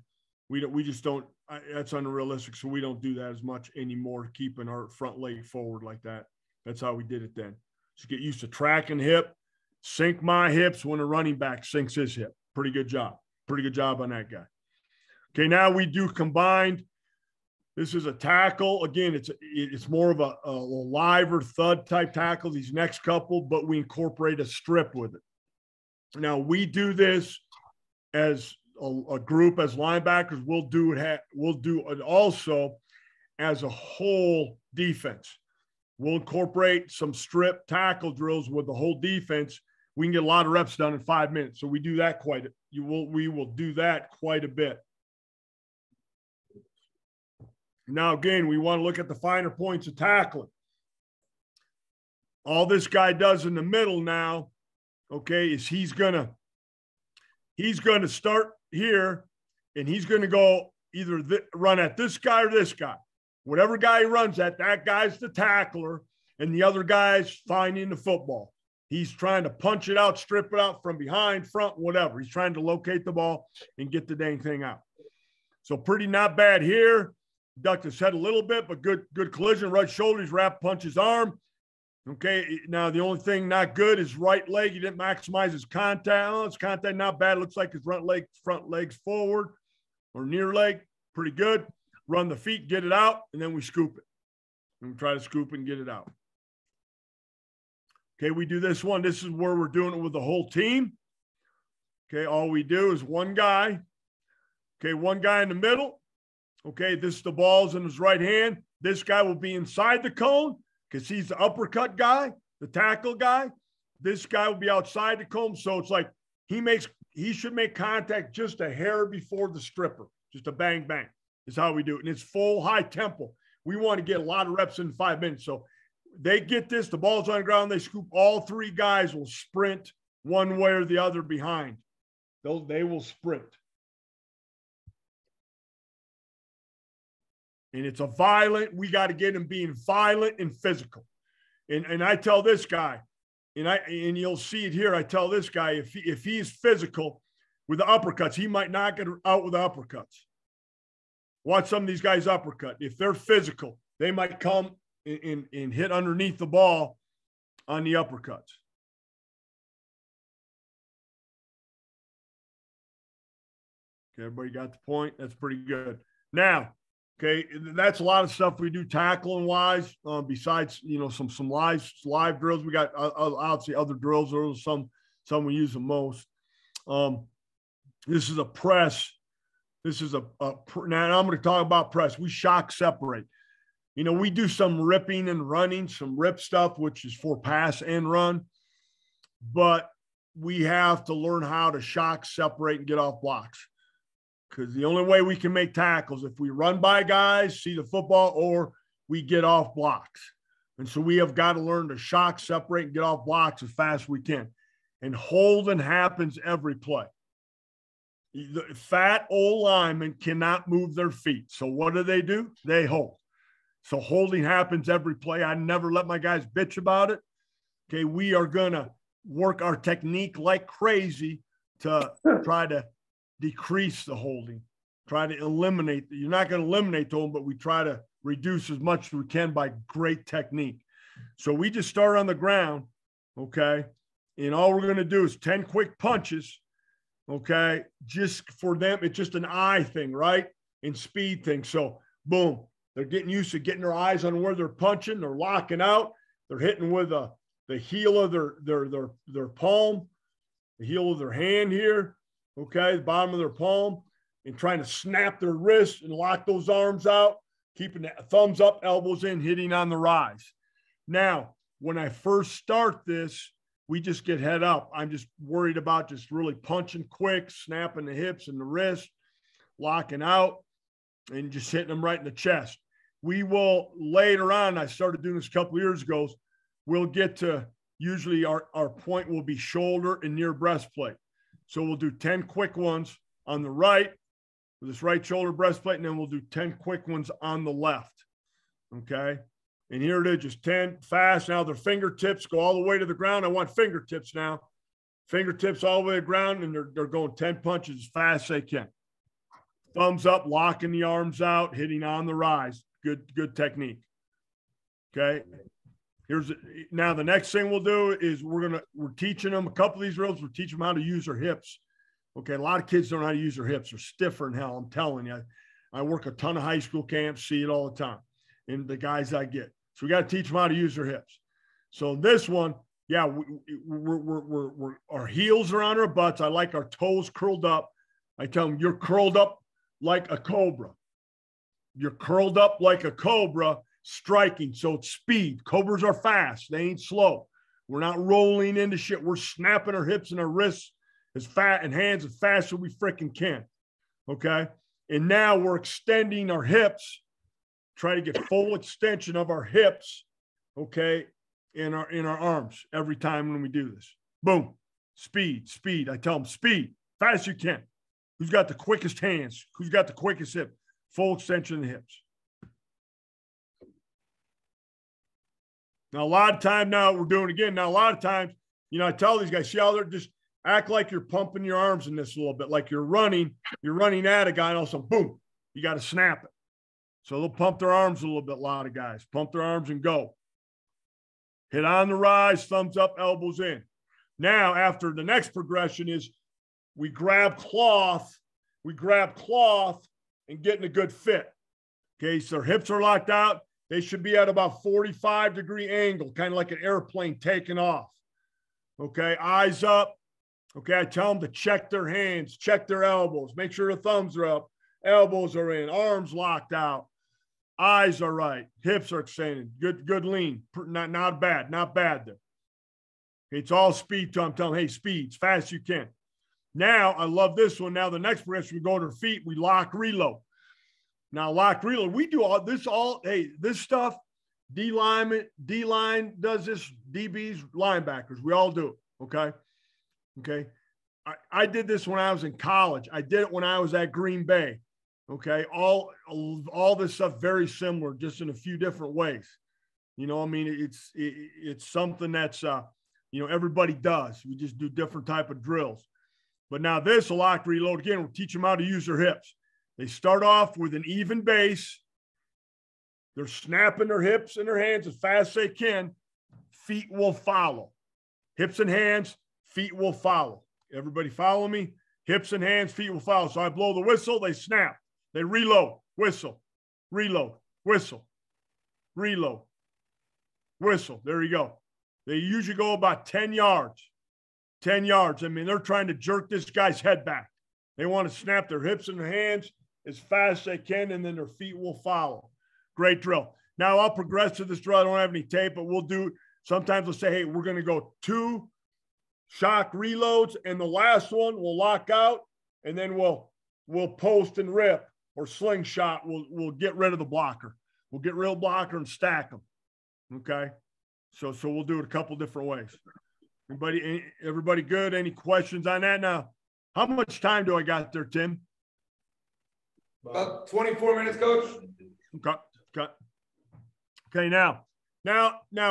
We just don't – that's unrealistic, so we don't do that as much anymore, keeping our front leg forward like that. That's how we did it then. Just get used to tracking hip, sink my hips when a running back sinks his hip. Pretty good job. Pretty good job on that guy. Okay, now we do combined. This is a tackle. Again, it's more of a live or thud type tackle, these next couple, but we incorporate a strip with it. Now, we do this as a group, as linebackers. We'll do it also as a whole defense. We'll incorporate some strip tackle drills with the whole defense. We can get a lot of reps done in 5 minutes. So we do that we will do that quite a bit. Now, again, we want to look at the finer points of tackling. All this guy does in the middle now, okay, is he's gonna start here, and he's gonna go either run at this guy or this guy. Whatever guy he runs at, that guy's the tackler, and the other guy's finding the football. He's trying to punch it out, strip it out from behind, front, whatever. He's trying to locate the ball and get the dang thing out. So pretty not bad here. Ducked his head a little bit, but good collision. Right shoulder, he's wrapped, punch his arm. Okay, now the only thing not good is right leg. He didn't maximize his contact. Oh, his contact not bad. It looks like his front leg's forward or near leg. Pretty good. Run the feet, get it out, and then we scoop it. And we try to scoop and get it out. Okay, we do this one. This is where we're doing it with the whole team. Okay, all we do is one guy. Okay, one guy in the middle. Okay, the ball's in his right hand. This guy will be inside the cone because he's the uppercut guy, the tackle guy. This guy will be outside the cone. So it's like he should make contact just a hair before the stripper. Just a bang, bang is how we do it. And it's full high tempo. We want to get a lot of reps in 5 minutes. So they get this, the ball's on the ground, they scoop. All three guys will sprint one way or the other behind. They will sprint. And it's we got to get him being violent and physical. And I tell this guy, and you'll see it here, I tell this guy, if he's physical with the uppercuts, he might knock it out with the uppercuts. Watch some of these guys uppercut. If they're physical, they might come and hit underneath the ball on the uppercuts. Okay, everybody got the point? That's pretty good. Now, okay, that's a lot of stuff we do tackling wise. Besides, some live drills, we got obviously other drills. Or some we use the most. This is a press. This is now I'm going to talk about press. We shock separate. We do some ripping and running, some rip stuff, which is for pass and run. But we have to learn how to shock separate and get off blocks. Because the only way we can make tackles if we run by guys, see the football, or we get off blocks. And so we have got to learn to shock, separate, and get off blocks as fast as we can. And holding happens every play. The fat old linemen cannot move their feet. So what do? They hold. So holding happens every play. I never let my guys bitch about it. Okay, we are going to work our technique like crazy to try to decrease the holding, try to eliminate. You're not going to eliminate them, but we try to reduce as much as we can by great technique. So we just start on the ground, okay? And all we're going to do is 10 quick punches, okay? Just for them, it's just an eye thing, right? And speed thing. So boom, they're getting used to getting their eyes on where they're punching. They're locking out. They're hitting with the heel of their palm, the heel of their hand here, okay, the bottom of their palm, and trying to snap their wrists and lock those arms out, keeping the thumbs up, elbows in, hitting on the rise. Now, when I first start this, we just get head up. I'm just worried about just really punching quick, snapping the hips and the wrist, locking out, and just hitting them right in the chest. We will later on, I started doing this a couple of years ago, we'll get to usually our point will be shoulder and near breastplate. So we'll do 10 quick ones on the right with this right shoulder breastplate, and then we'll do 10 quick ones on the left. Okay. And here it is, just 10 fast. Now their fingertips go all the way to the ground. I want fingertips now. Fingertips all the way to the ground, and they're going 10 punches as fast as they can. Thumbs up, locking the arms out, hitting on the rise. Good technique. Okay. Now the next thing we'll do is we're teaching them a couple of these drills. We're teaching them how to use their hips. Okay. A lot of kids don't know how to use their hips. They're stiffer than hell. I'm telling you, I work a ton of high school camps, see it all the time. And the guys I get. So we got to teach them how to use their hips. So this one, yeah, our heels are on our butts. I like our toes curled up. I tell them, you're curled up like a cobra. You're curled up like a cobra. striking. So it's speed. Cobras are fast. They ain't slow. We're not rolling into shit. We're snapping our hips and our wrists as fat and hands as fast as we freaking can. Okay. And now we're extending our hips, try to get full extension of our hips. Okay. In our arms every time when we do this. Boom. Speed, speed. I tell them speed, fast as you can. Who's got the quickest hands? Who's got the quickest hip? Full extension of the hips. Now, a lot of time now we're doing it again. Now, a lot of times, I tell these guys, see how they're just act like you're pumping your arms in this a little bit, like you're running at a guy and all of a sudden, boom, you got to snap it. So they'll pump their arms a little bit, a lot of guys. Pump their arms and go. Hit on the rise, thumbs up, elbows in. Now, after the next progression is we grab cloth and get in a good fit. Okay, so their hips are locked out. They should be at about 45-degree angle, kind of like an airplane taking off. Okay, eyes up. Okay, I tell them to check their hands, check their elbows, make sure the thumbs are up, elbows are in, arms locked out, eyes are right, hips are extended, good lean, not bad there. It's all speed to them. I'm telling them, hey, speed, as fast as you can. Now, I love this one. Now, the next progression, we go to our feet, we lock, reload. Now, lock, reload, we do this stuff, D-line does this, DBs, linebackers, we all do it, okay? Okay. I did this when I was in college. I did it when I was at Green Bay. Okay. All this stuff very similar, just in a few different ways. It's something that's, everybody does. We just do different type of drills. But now this, a lock, reload again, we'll teach them how to use their hips. They start off with an even base. They're snapping their hips and their hands as fast as they can. Feet will follow. Hips and hands, feet will follow. Everybody follow me? Hips and hands, feet will follow. So I blow the whistle, they snap. They reload, whistle, reload, whistle, reload, whistle. There you go. They usually go about 10 yards. 10 yards. I mean, they're trying to jerk this guy's head back. They want to snap their hips and their hands as fast as they can, and then their feet will follow. Great drill. Now I'll progress to this drill. I don't have any tape, but we'll do, sometimes we'll say, hey, we're going to go 2 shock reloads, and the last one we'll lock out, and then we'll post and rip or slingshot. We'll get rid of the blocker. We'll get rid of the blocker and stack them. Okay. So we'll do it a couple different ways. Everybody good? Any questions on that? Now, how much time do I got there, Tim? About 24 minutes, Coach. Okay. Now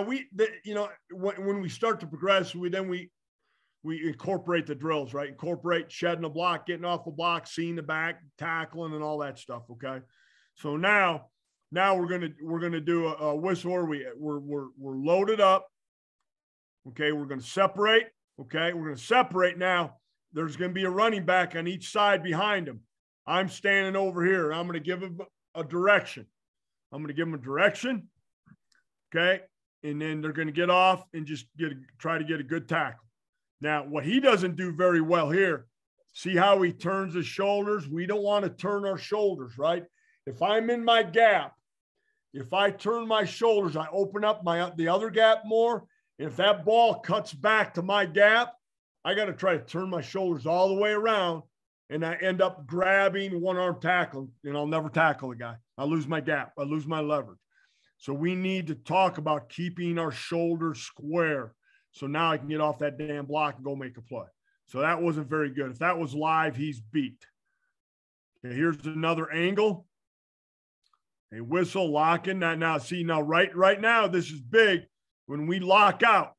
when we start to progress, we incorporate the drills, right? Incorporate shedding the block, getting off the block, seeing the back, tackling, and all that stuff. Okay. So now we're gonna do a whistle where we're loaded up. Okay, we're gonna separate. Okay, we're gonna separate now. There's gonna be a running back on each side behind him. I'm standing over here. I'm gonna give him a direction. Okay, and then they're gonna get off and just try to get a good tackle. Now, what he doesn't do very well here, see how he turns his shoulders? We don't want to turn our shoulders, right? If I'm in my gap, if I turn my shoulders, I open up the other gap more. If that ball cuts back to my gap, I got to try to turn my shoulders all the way around, and I end up grabbing one-arm tackle, and I'll never tackle the guy. I lose my gap. I lose my leverage. So we need to talk about keeping our shoulders square. So now I can get off that damn block and go make a play. So that wasn't very good. If that was live, he's beat. Okay, here's another angle. A whistle, locking. Now, right now, this is big. When we lock out,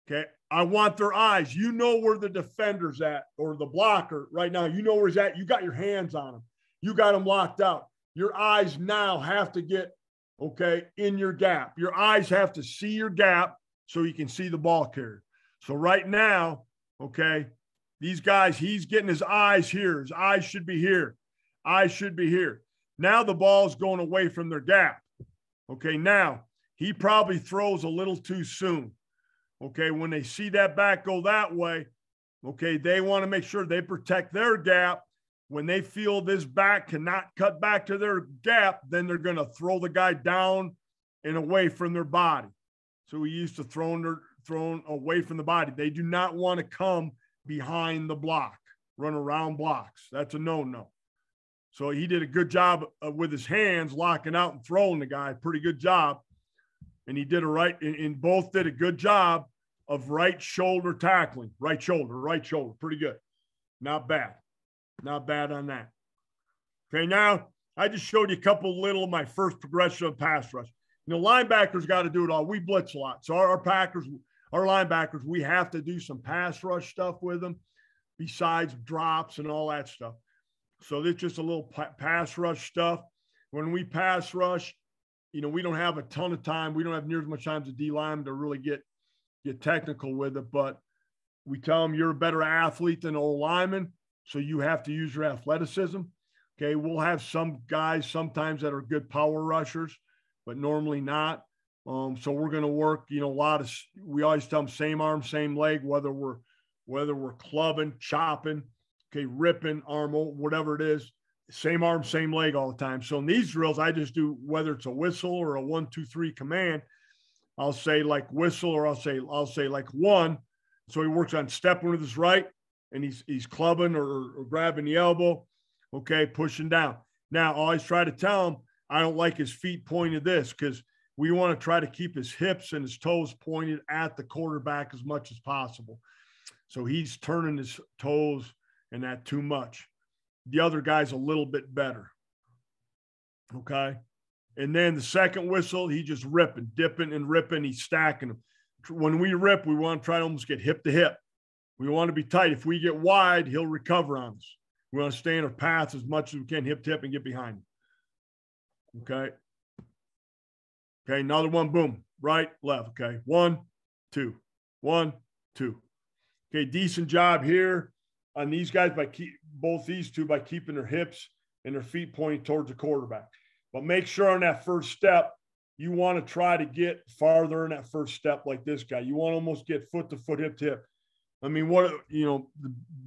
okay, I want their eyes. You know where the defender's at, or the blocker right now. You know where he's at. You got your hands on him. You got him locked out. Your eyes now have to get, okay, in your gap. Your eyes have to see your gap so you can see the ball carrier. So right now, okay, these guys, he's getting his eyes here. His eyes should be here. Eyes should be here. Now the ball's going away from their gap. Okay, now he probably throws a little too soon. Okay, when they see that back go that way, okay, they want to make sure they protect their gap. When they feel this back cannot cut back to their gap, then they're going to throw the guy down and away from their body. So we used to thrown away from the body. They do not want to come behind the block, run around blocks. That's a no-no. So he did a good job with his hands, locking out and throwing the guy. Pretty good job. And he did and both did a good job of right shoulder tackling. Right shoulder. Pretty good. Not bad. Not bad on that. Okay, now I just showed you a couple little of my first progression of pass rush. You know, linebackers got to do it all. We blitz a lot. So our linebackers, we have to do some pass rush stuff with them besides drops and all that stuff. So there's just a little pass rush stuff. When we pass rush, you know, we don't have a ton of time. We don't have near as much time as a D lineman to really get technical with it. But we tell them you're a better athlete than an old lineman, so you have to use your athleticism. Okay, we'll have some guys sometimes that are good power rushers, but normally not. So we're going to work, you know, we always tell them same arm, same leg, whether we're clubbing, chopping, okay, ripping, arm, whatever it is, same arm, same leg all the time. So in these drills, I just do, whether it's a whistle or a 1, 2, 3 command, I'll say like whistle, or I'll say like 1. So he works on stepping with his right, and he's clubbing or grabbing the elbow, okay, pushing down. Now, I always try to tell him I don't like his feet pointed this, because we want to try to keep his hips and his toes pointed at the quarterback as much as possible. So he's turning his toes and that too much. The other guy's a little bit better. Okay. And then the second whistle, he just dipping and ripping. He's stacking them. When we rip, we want to try to almost get hip to hip. We want to be tight. If we get wide, he'll recover on us. We want to stay in our path as much as we can, hip to hip, and get behind him. Okay. Okay. Another one. Boom. Right, left. Okay. 1, 2. 1, 2. Okay. Decent job here on these guys both these two by keeping their hips and their feet pointing towards the quarterback. But make sure on that first step, you want to try to get farther in that first step like this guy. You want to almost get foot to foot, hip to hip. I mean, the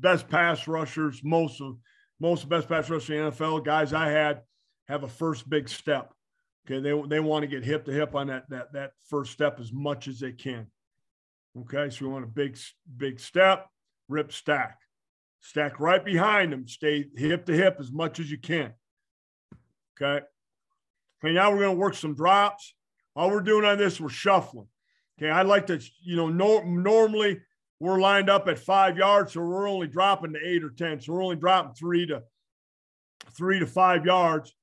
best pass rushers, most of the best pass rushers in the NFL guys I had have a first big step. Okay, they want to get hip to hip on that first step as much as they can. Okay, so we want a big step, rip, stack. Stack right behind them. Stay hip to hip as much as you can. Okay. Okay, now we're going to work some drops. All we're doing on this, we're shuffling. Okay, I like to, normally we're lined up at 5 yards, so we're only dropping to 8 or 10. So we're only dropping 3 to 5 yards.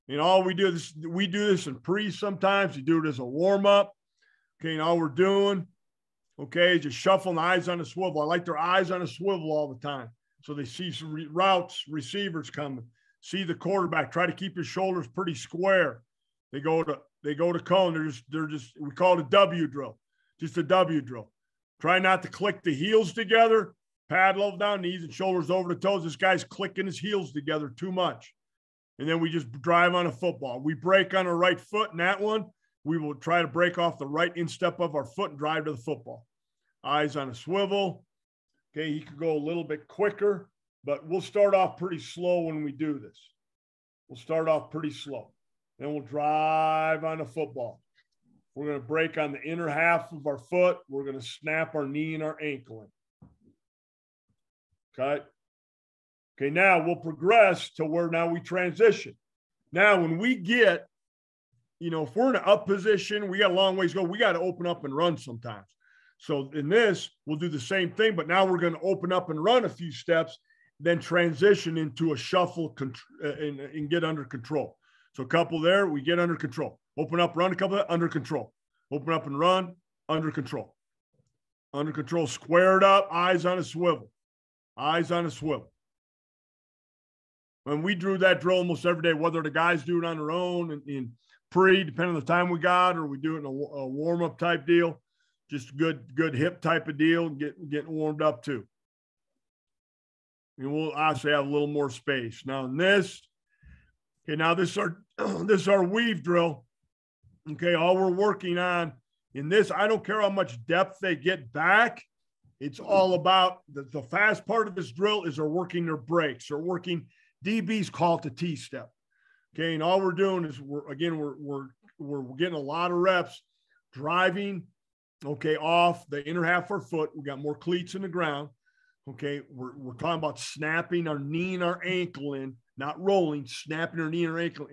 And all we do this in pre sometimes. You do it as a warm-up. Okay, and all we're doing, okay, just shuffling the eyes on the swivel. I like their eyes on a swivel all the time. So they see some routes, receivers coming, see the quarterback, try to keep your shoulders pretty square. They go to cone. They're just, we call it a W drill, just a W drill. Try not to click the heels together, pad low down, knees and shoulders over the toes. This guy's clicking his heels together too much. And then we just drive on a football. We break on our right foot in that one. We will try to break off the right instep of our foot and drive to the football. Eyes on a swivel. Okay, he could go a little bit quicker, but we'll start off pretty slow when we do this. We'll start off pretty slow. Then we'll drive on the football. We're going to break on the inner half of our foot. We're going to snap our knee and our ankle in. Okay. Okay, now we'll progress to where now we transition. Now, when we get, if we're in an up position, we got a long ways to go. We got to open up and run sometimes. So in this, we'll do the same thing, but now we're going to open up and run a few steps, then transition into a shuffle and get under control. So a couple there, we get under control. Open up, run a couple under control. Open up and run, under control. Under control, squared up, eyes on a swivel. Eyes on a swivel. When we drew that drill almost every day, whether the guys do it on their own in pre, depending on the time we got, or we do it in a warm-up type deal, just good hip type of deal, getting warmed up too. And we'll obviously have a little more space. Now in this, okay, now this is our weave drill. Okay, all we're working on in this, I don't care how much depth they get back. It's all about the fast part of this drill is they're working their breaks. They're working, DBs call it the T-step. Okay, and all we're doing is we're getting a lot of reps driving, okay, off the inner half of our foot. We got more cleats in the ground. Okay, we're talking about snapping our knee and our ankle in, not rolling, snapping our knee and our ankle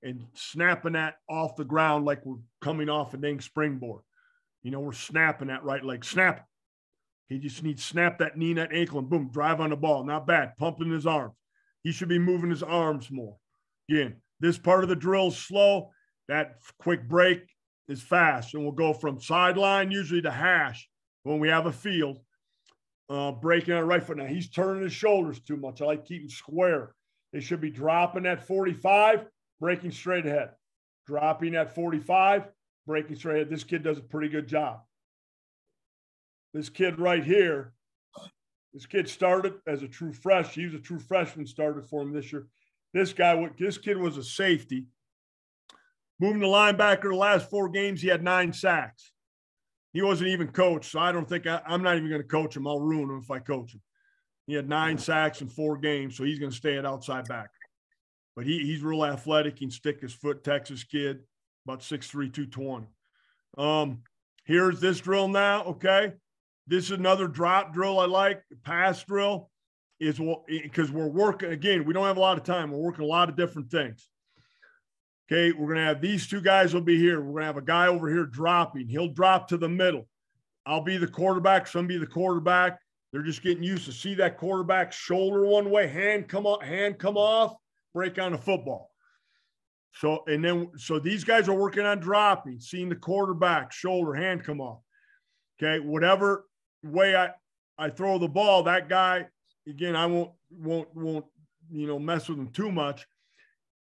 and snapping that off the ground like we're coming off a dang springboard. You know, we're snapping that right leg, snap it. He just needs to snap that knee and that ankle and boom, drive on the ball. Not bad, pumping his arms. He should be moving his arms more. Again, this part of the drill is slow. That quick break is fast. And we'll go from sideline usually to hash when we have a field. Breaking on the right foot. Now he's turning his shoulders too much. I like keeping square. They should be dropping at 45, breaking straight ahead. Dropping at 45, breaking straight ahead. This kid does a pretty good job. This kid right here, this kid started as a true freshman. He was a true freshman, started for him this year. This kid was a safety. Moving to linebacker the last 4 games, he had 9 sacks. He wasn't even coached, so I don't think I'm not even going to coach him. I'll ruin him if I coach him. He had 9 sacks in 4 games, so he's going to stay at outside backer. But he's real athletic. He can stick his foot. Texas kid, about 6'3", 220. Here's this drill now, okay? This is another drop drill I like. Pass drill is because we're working, again, we don't have a lot of time. We're working a lot of different things. Okay, we're going to have these 2 guys will be here. We're going to have a guy over here dropping. He'll drop to the middle. I'll be the quarterback. Some be the quarterback. They're just getting used to see that quarterback shoulder one way, hand come off, break on the football. So these guys are working on dropping, seeing the quarterback shoulder, hand come off. Okay, whatever way I throw the ball, that guy, again, I won't mess with him too much.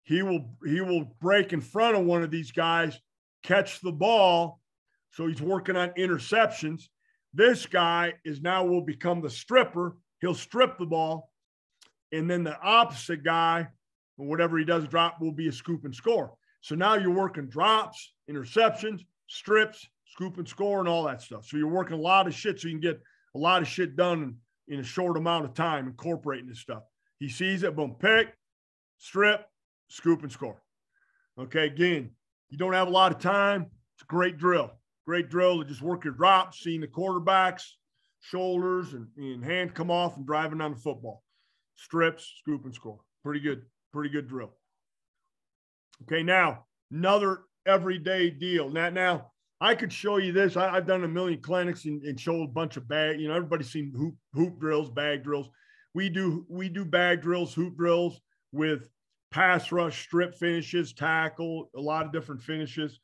He will break in front of one of these guys, catch the ball. So he's working on interceptions. This guy will become the stripper. He'll strip the ball. And then the opposite guy, or whatever he does drop, will be a scoop and score. So now you're working drops, interceptions, strips, scoop and score, and all that stuff. So you're working a lot of shit so you can get a lot of shit done in a short amount of time, incorporating this stuff. He sees it, boom, pick, strip, scoop and score. Okay, again, you don't have a lot of time. It's a great drill. Great drill to just work your drops, seeing the quarterback's shoulders and hand come off and driving on the football. Strips, scoop and score. Pretty good drill. Okay, now another everyday deal. Now I could show you this. I've done a million clinics and showed a bunch of bag. Everybody's seen hoop drills, bag drills. We do bag drills, hoop drills with pass rush, strip finishes, tackle, a lot of different finishes.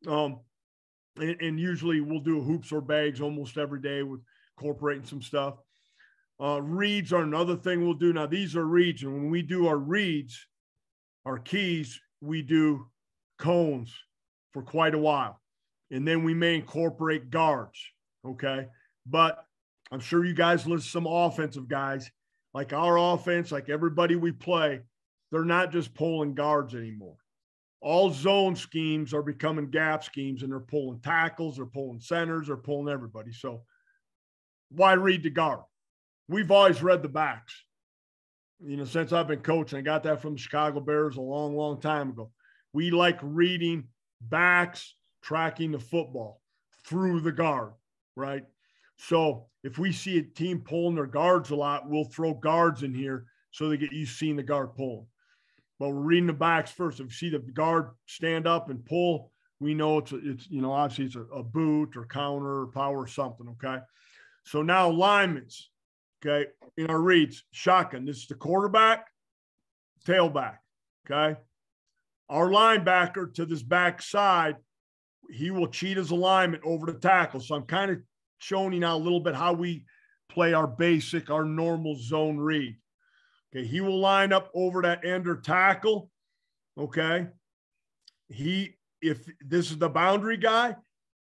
And usually we'll do hoops or bags almost every day with incorporating some stuff. Reads are another thing we'll do. Now, these are reads. And when we do our reads, our keys, we do cones for quite a while. And then we may incorporate guards, okay? But I'm sure you guys list some offensive guys. Like our offense, like everybody we play, they're not just pulling guards anymore. All zone schemes are becoming gap schemes, and they're pulling tackles, they're pulling centers, they're pulling everybody. So why read the guard? We've always read the backs. Since I've been coaching, I got that from the Chicago Bears a long, long time ago. We like reading backs, tracking the football through the guard, right? So if we see a team pulling their guards a lot, we'll throw guards in here so they get used to seeing the guard pulling. But we're reading the backs first. If you see the guard stand up and pull, we know it's obviously it's a boot or counter or power or something, okay? So now alignments, okay, in our reads, shotgun. This is the quarterback, tailback, okay? Our linebacker to this back side, he will cheat his alignment over the tackle. So I'm kind of showing you now a little bit how we play our normal zone read. Okay, he will line up over that end or tackle. Okay. If this is the boundary guy,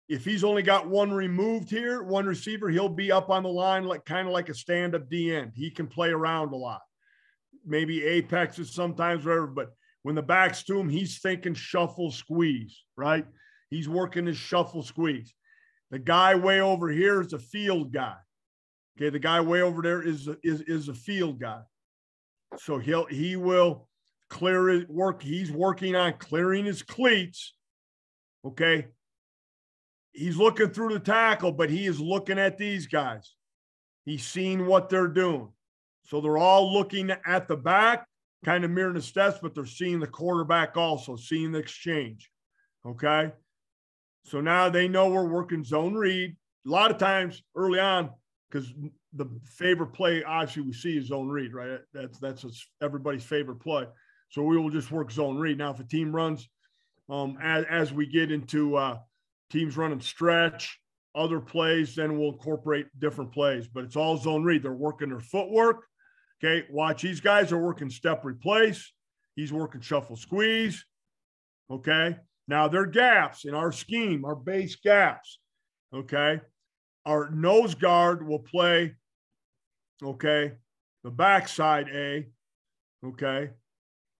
if he's only got one removed here, one receiver, he'll be up on the line kind of like a stand-up D end. He can play around a lot. Maybe apexes sometimes, whatever, but when the back's to him, he's thinking shuffle squeeze, right? He's working his shuffle squeeze. The guy way over here is a field guy. Okay, the guy way over there is a field guy. So he will clear his work. He's working on clearing his cleats. Okay. He's looking through the tackle, but he is looking at these guys. He's seeing what they're doing. So they're all looking at the back, kind of mirroring the steps, but they're seeing the quarterback also, seeing the exchange. Okay. So now they know we're working zone read. A lot of times early on, because the favorite play, obviously, we see is zone read, right? That's everybody's favorite play. So we will just work zone read. Now, if a team runs, as we get into teams running stretch, other plays, then we'll incorporate different plays. But it's all zone read. They're working their footwork. Okay, watch, these guys are working step replace. He's working shuffle squeeze. Okay, now they're gaps in our scheme, our base gaps. Okay, our nose guard will play, okay, the backside A. Okay,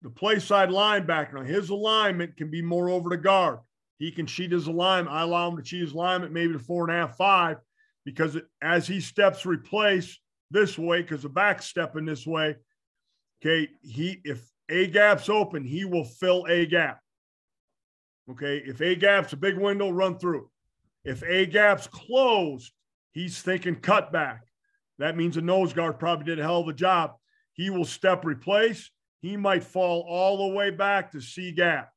the play side linebacker. Now his alignment can be more over the guard. He can cheat his alignment. I allow him to cheat his alignment maybe to 4.5, 5, because as he steps replace this way, because the back's stepping this way, okay, if A gap's open, he will fill A gap. Okay, if A gap's a big window, run through. If A gap's closed, he's thinking cut back. That means the nose guard probably did a hell of a job. He will step replace. He might fall all the way back to C gap.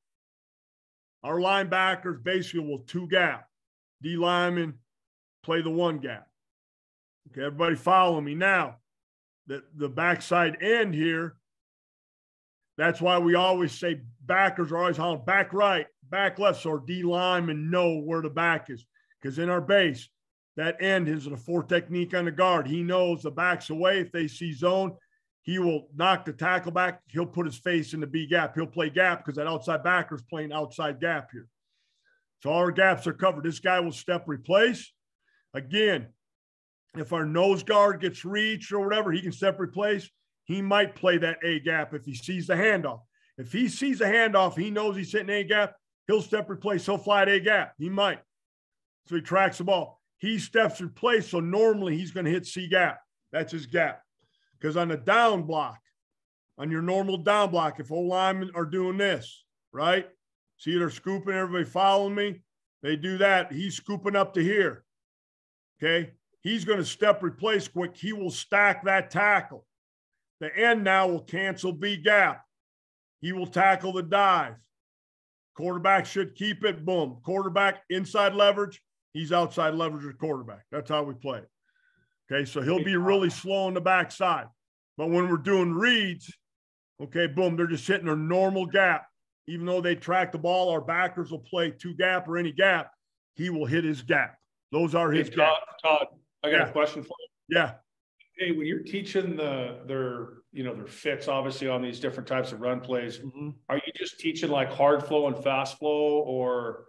Our linebackers basically will 2 gap. D lineman play the 1 gap. Okay, everybody follow me now. The backside end here, that's why we always say backers are always hollering back right, back left, so our D linemen know where the back is. Because in our base, that end is a 4 technique on the guard. He knows the back's away. If they see zone, he will knock the tackle back. He'll put his face in the B gap. He'll play gap because that outside backer is playing outside gap here. So all our gaps are covered. This guy will step replace. Again, if our nose guard gets reached or whatever, he can step replace. He might play that A gap if he sees the handoff. If he sees a handoff, he knows he's hitting A gap, he'll step replace. He'll fly at A gap. He might. So he tracks the ball. He steps replace, so normally he's going to hit C gap. That's his gap. Because on the down block, on your normal down block, if O-linemen are doing this, right? See, they're scooping, everybody following me. They do that. He's scooping up to here. Okay. He's going to step replace quick. He will stack that tackle. The end now will cancel B gap. He will tackle the dive. Quarterback should keep it. Boom. Quarterback inside leverage. He's outside leverage with quarterback. That's how we play it. Okay, so he'll be really slow on the backside. But when we're doing reads, okay, boom, they're just hitting their normal gap. Even though they track the ball, our backers will play 2 gap or any gap. He will hit his gap. Those are his gaps. Todd, I got a question for you. Yeah. Hey, when you're teaching their fits, obviously on these different types of run plays, are you just teaching like hard flow and fast flow, or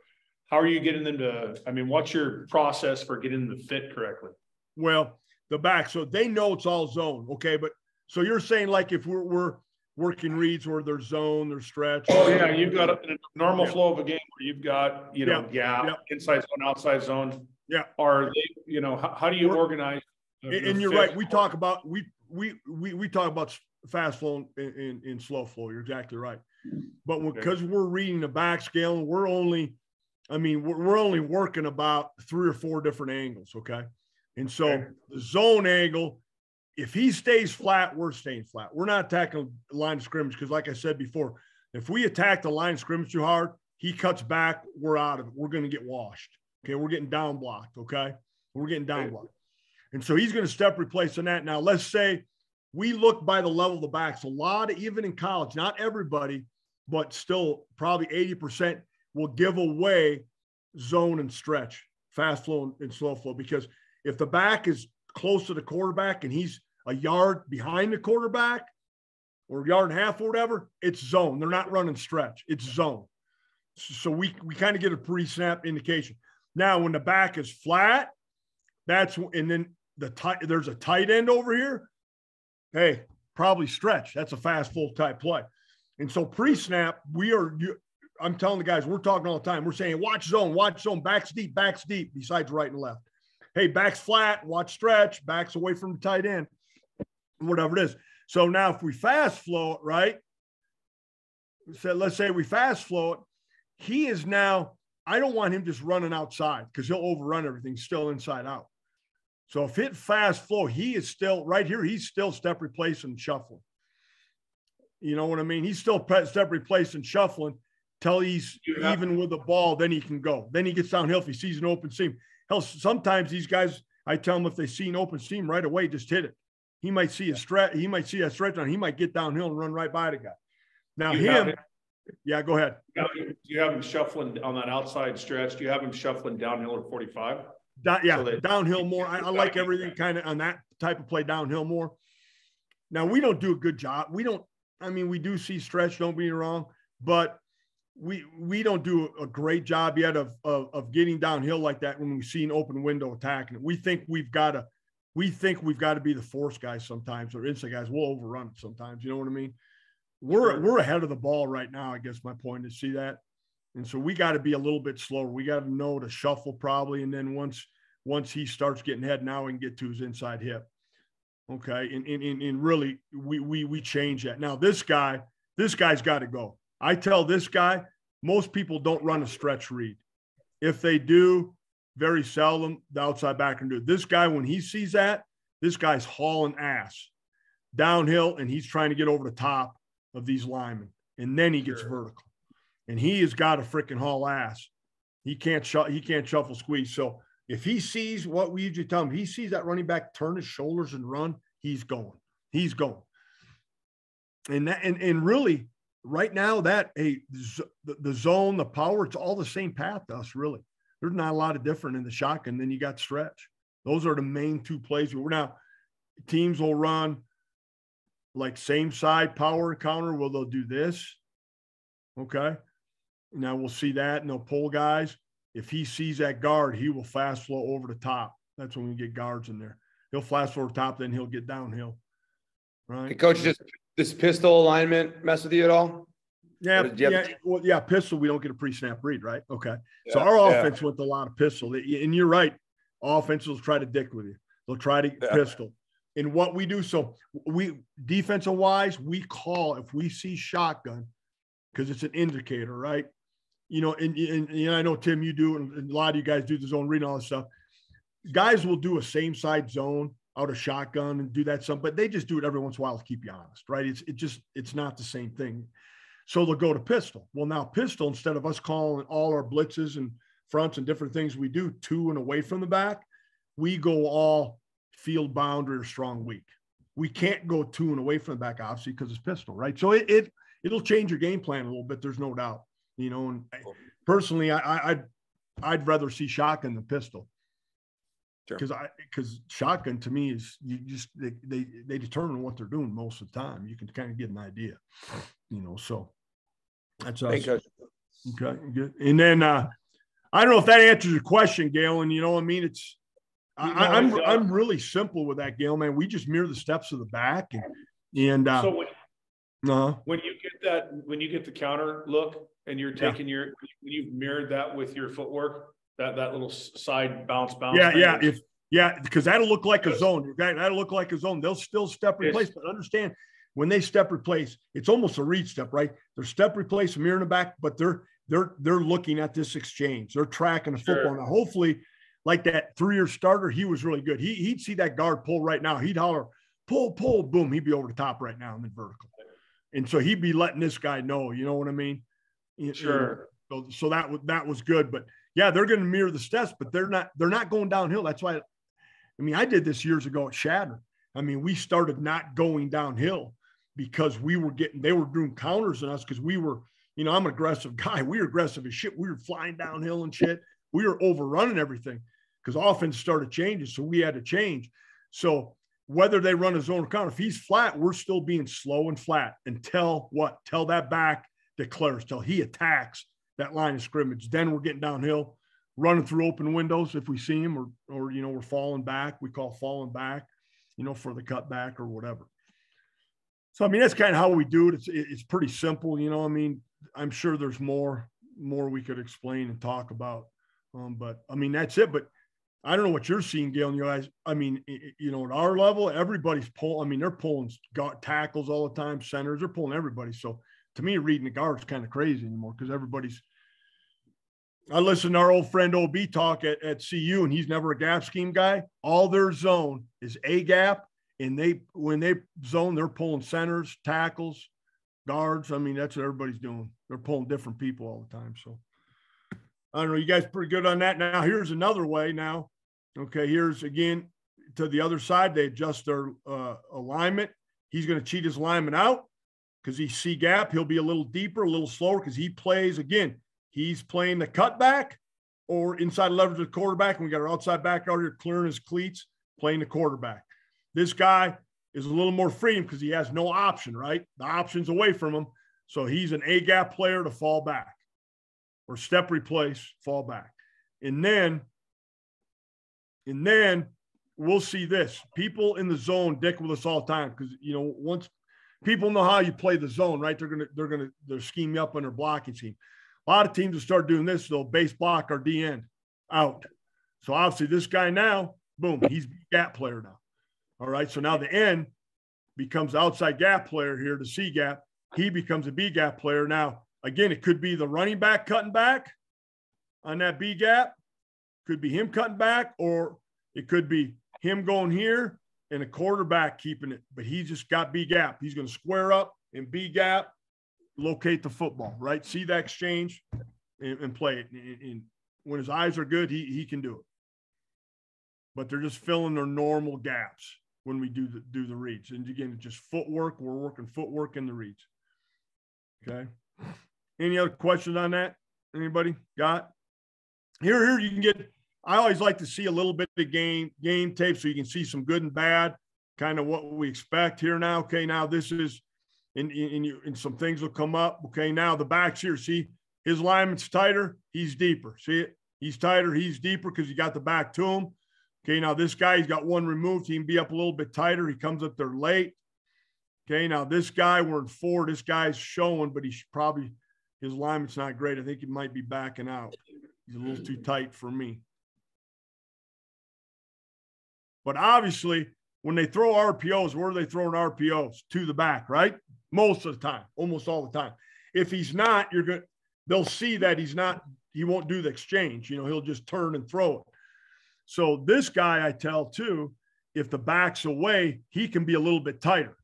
how are you getting them to? I mean, what's your process for getting them to fit correctly? Well, the back, so they know it's all zone, okay? But so you're saying like if we're working reads where there's zone, there's stretch. Oh yeah, you've got a normal flow of a game where you've got gap, inside zone, outside zone. Yeah. Are they? How do you organize? And you're right. We talk about we talk about fast flow and slow flow. You're exactly right. But because we're reading the back scale, we're only working about 3 or 4 different angles. Okay. And so the zone angle, if he stays flat, we're staying flat. We're not attacking the line of scrimmage because, like I said before, if we attack the line of scrimmage too hard, he cuts back, we're out of it. We're going to get washed. Okay, we're getting down blocked. Okay, we're getting down blocked. And so he's going to step replace on that. Now, let's say we look by the level of the backs. A lot of, even in college, not everybody, but still probably 80% will give away zone and stretch, fast flow and slow flow, because if the back is close to the quarterback and he's a yard behind the quarterback or a yard and a half or whatever, it's zone. They're not running stretch. It's zone. So we kind of get a pre-snap indication. Now, when the back is flat, and then there's a tight end over here. Hey, probably stretch. That's a fast, full type play. And so pre-snap, I'm telling the guys, we're talking all the time. We're saying, watch zone, backs deep, besides right and left. Hey, back's flat, watch stretch, back's away from the tight end, whatever it is. So now if we fast flow it, right, let's say we fast flow it, he is now, I don't want him just running outside because he'll overrun everything still inside out. So if it fast flow, he is still right here. He's still step replacing and shuffling. You know what I mean? He's still step replacing, shuffling till he's even with the ball. Then he can go. Then he gets downhill if he sees an open seam. Hell, sometimes these guys, I tell them if they see an open seam right away, just hit it. He might see a stretch. He might see a stretch on. He might get downhill and run right by the guy. Now yeah, go ahead. Do you have him shuffling on that outside stretch? Do you have him shuffling downhill at 45? Downhill more. I like everything kind of on that type of play downhill more. Now, we don't do a good job. We do see stretch, don't get me wrong, but we don't do a great job yet of getting downhill like that when we see an open window attacking it. We think we've got to be the force guys sometimes, or inside guys. We'll overrun it sometimes. You know what I mean? We're ahead of the ball right now, I guess my point is, see that? And so we got to be a little bit slower. We got to know to shuffle probably. And then once he starts getting head, now we can get to his inside hip. Okay. And really we change that. Now this guy's got to go. I tell this guy, most people don't run a stretch read. If they do, very seldom the outside backer can do it. This guy, when he sees that, this guy's hauling ass downhill and he's trying to get over the top of these linemen. And then he gets vertical. And he has got to freaking haul ass. He can't shuffle squeeze. So if he sees what we usually tell him, he sees that running back turn his shoulders and run, he's going. He's going. And really, right now, the zone, the power, it's all the same path to us, really. There's not a lot of different in the shotgun. Then you got stretch. Those are the main two plays. Now, teams will run like same side power counter. Well, they'll do this. Okay. Now we'll see that, and they'll pull guys. If he sees that guard, he will fast flow over the top. That's when we get guards in there. He'll fast flow over the top, then he'll get downhill. Right. Hey, Coach, just this pistol alignment mess with you at all? Yeah. Pistol, we don't get a pre-snap read, right? Okay. Yeah, so our offense went a lot of pistol. And you're right. Offenses will try to dick with you. They'll try to pistol. And what we do, so we defensive wise, we call if we see shotgun, because it's an indicator, right? You know, and I know, Tim, you do, and a lot of you guys do the zone read and all this stuff. Guys will do a same side zone out of shotgun and do that some, but they just do it every once in a while to keep you honest, right? It's not the same thing. So they'll go to pistol. Well, now pistol, instead of us calling all our blitzes and fronts and different things we do to and away from the back, we go all field boundary or strong weak. We can't go to and away from the back, obviously, because it's pistol, right? So it'll change your game plan a little bit. There's no doubt, you know. And personally, I'd rather see shotgun than pistol, because shotgun to me is they determine what they're doing most of the time. You can kind of get an idea, you know. So that's us. Okay, good. And then I don't know if that answers your question, Gail. And you know, I mean, I'm really simple with that, Gail. Man, we just mirror the steps of the back, and so when you get the counter look and you're taking you've mirrored that with your footwork, that little side bounce. Because that'll look like a zone. That'll look like a zone. They'll still step replace, but understand when they step replace, it's almost a read step, right? They're step replace, mirror in the back, but they're looking at this exchange. They're tracking the football. Now, hopefully, like that 3-year starter, he was really good. He'd see that guard pull right now. He'd holler, pull, boom. He'd be over the top right now and then vertical. And so he'd be letting this guy know, you know what I mean? Sure. So that was good. But yeah, they're going to mirror the steps, but they're not going downhill. That's why, I mean, I did this years ago at Shatter. I mean, we started not going downhill because they were doing counters on us because we were, you know, I'm an aggressive guy. We were aggressive as shit. We were flying downhill and shit. We were overrunning everything because offense started changing. So we had to change. So whether they run a zone or counter, if he's flat, we're still being slow and flat until that back declares, till he attacks that line of scrimmage. Then we're getting downhill, running through open windows if we see him, or you know, we're falling back. We call falling back, you know, for the cutback or whatever. So, I mean, that's kind of how we do it. It's pretty simple, you know. I mean, I'm sure there's more we could explain and talk about. But I mean, that's it. But I don't know what you're seeing, Gail, and you guys. I mean, you know, at our level, everybody's pulling. I mean, they're pulling tackles all the time, centers. They're pulling everybody. So to me, reading the guard is kind of crazy anymore because I listen to our old friend OB talk at CU, and he's never a gap scheme guy. All their zone is A gap, and when they zone, they're pulling centers, tackles, guards. I mean, that's what everybody's doing. They're pulling different people all the time. So I don't know. You guys pretty good on that. Now here's another way. Now, okay, here's again to the other side. They adjust their alignment. He's going to cheat his alignment out because he's C gap. He'll be a little deeper, a little slower because he plays again. He's playing the cutback or inside leverage of the quarterback. And we got our outside back out here clearing his cleats, playing the quarterback. This guy is a little more freedom because he has no option, right? The option's away from him. So he's an A gap player to fall back or step replace, fall back. And then we'll see this. People in the zone dick with us all the time because, you know, once people know how you play the zone, right? They're scheme you up on their blocking scheme. A lot of teams will start doing this. They'll base block our D end out. So obviously this guy now, boom, he's a gap player now. All right. So now the end becomes outside gap player here to C gap. He becomes a B gap player. Now, again, it could be the running back cutting back on that B gap. Could be him cutting back, or it could be him going here and a quarterback keeping it. But he just got B gap. He's going to square up in B gap, locate the football, right? See that exchange and play it. And when his eyes are good, he can do it. But they're just filling their normal gaps when we do the reads. And again, it's just footwork. We're working footwork in the reads. Okay. Any other questions on that? Anybody got? Here you can get. I always like to see a little bit of game tape so you can see some good and bad, kind of what we expect here now. Okay, now this is. And some things will come up. Okay, now the back's here. See, his alignment's tighter. He's deeper. See it? He's tighter. He's deeper because he got the back to him. Okay, now this guy, he's got one removed. He can be up a little bit tighter. He comes up there late. Okay, now this guy, we're in 4. This guy's showing, but he's probably, his alignment's not great. I think he might be backing out. He's a little too tight for me. But obviously, when they throw RPOs, where are they throwing RPOs? To the back, right? Most of the time, almost all the time. If he's not, they'll see that he's not, he won't do the exchange. You know, he'll just turn and throw it. So this guy, I tell too, if the back's away, he can be a little bit tighter.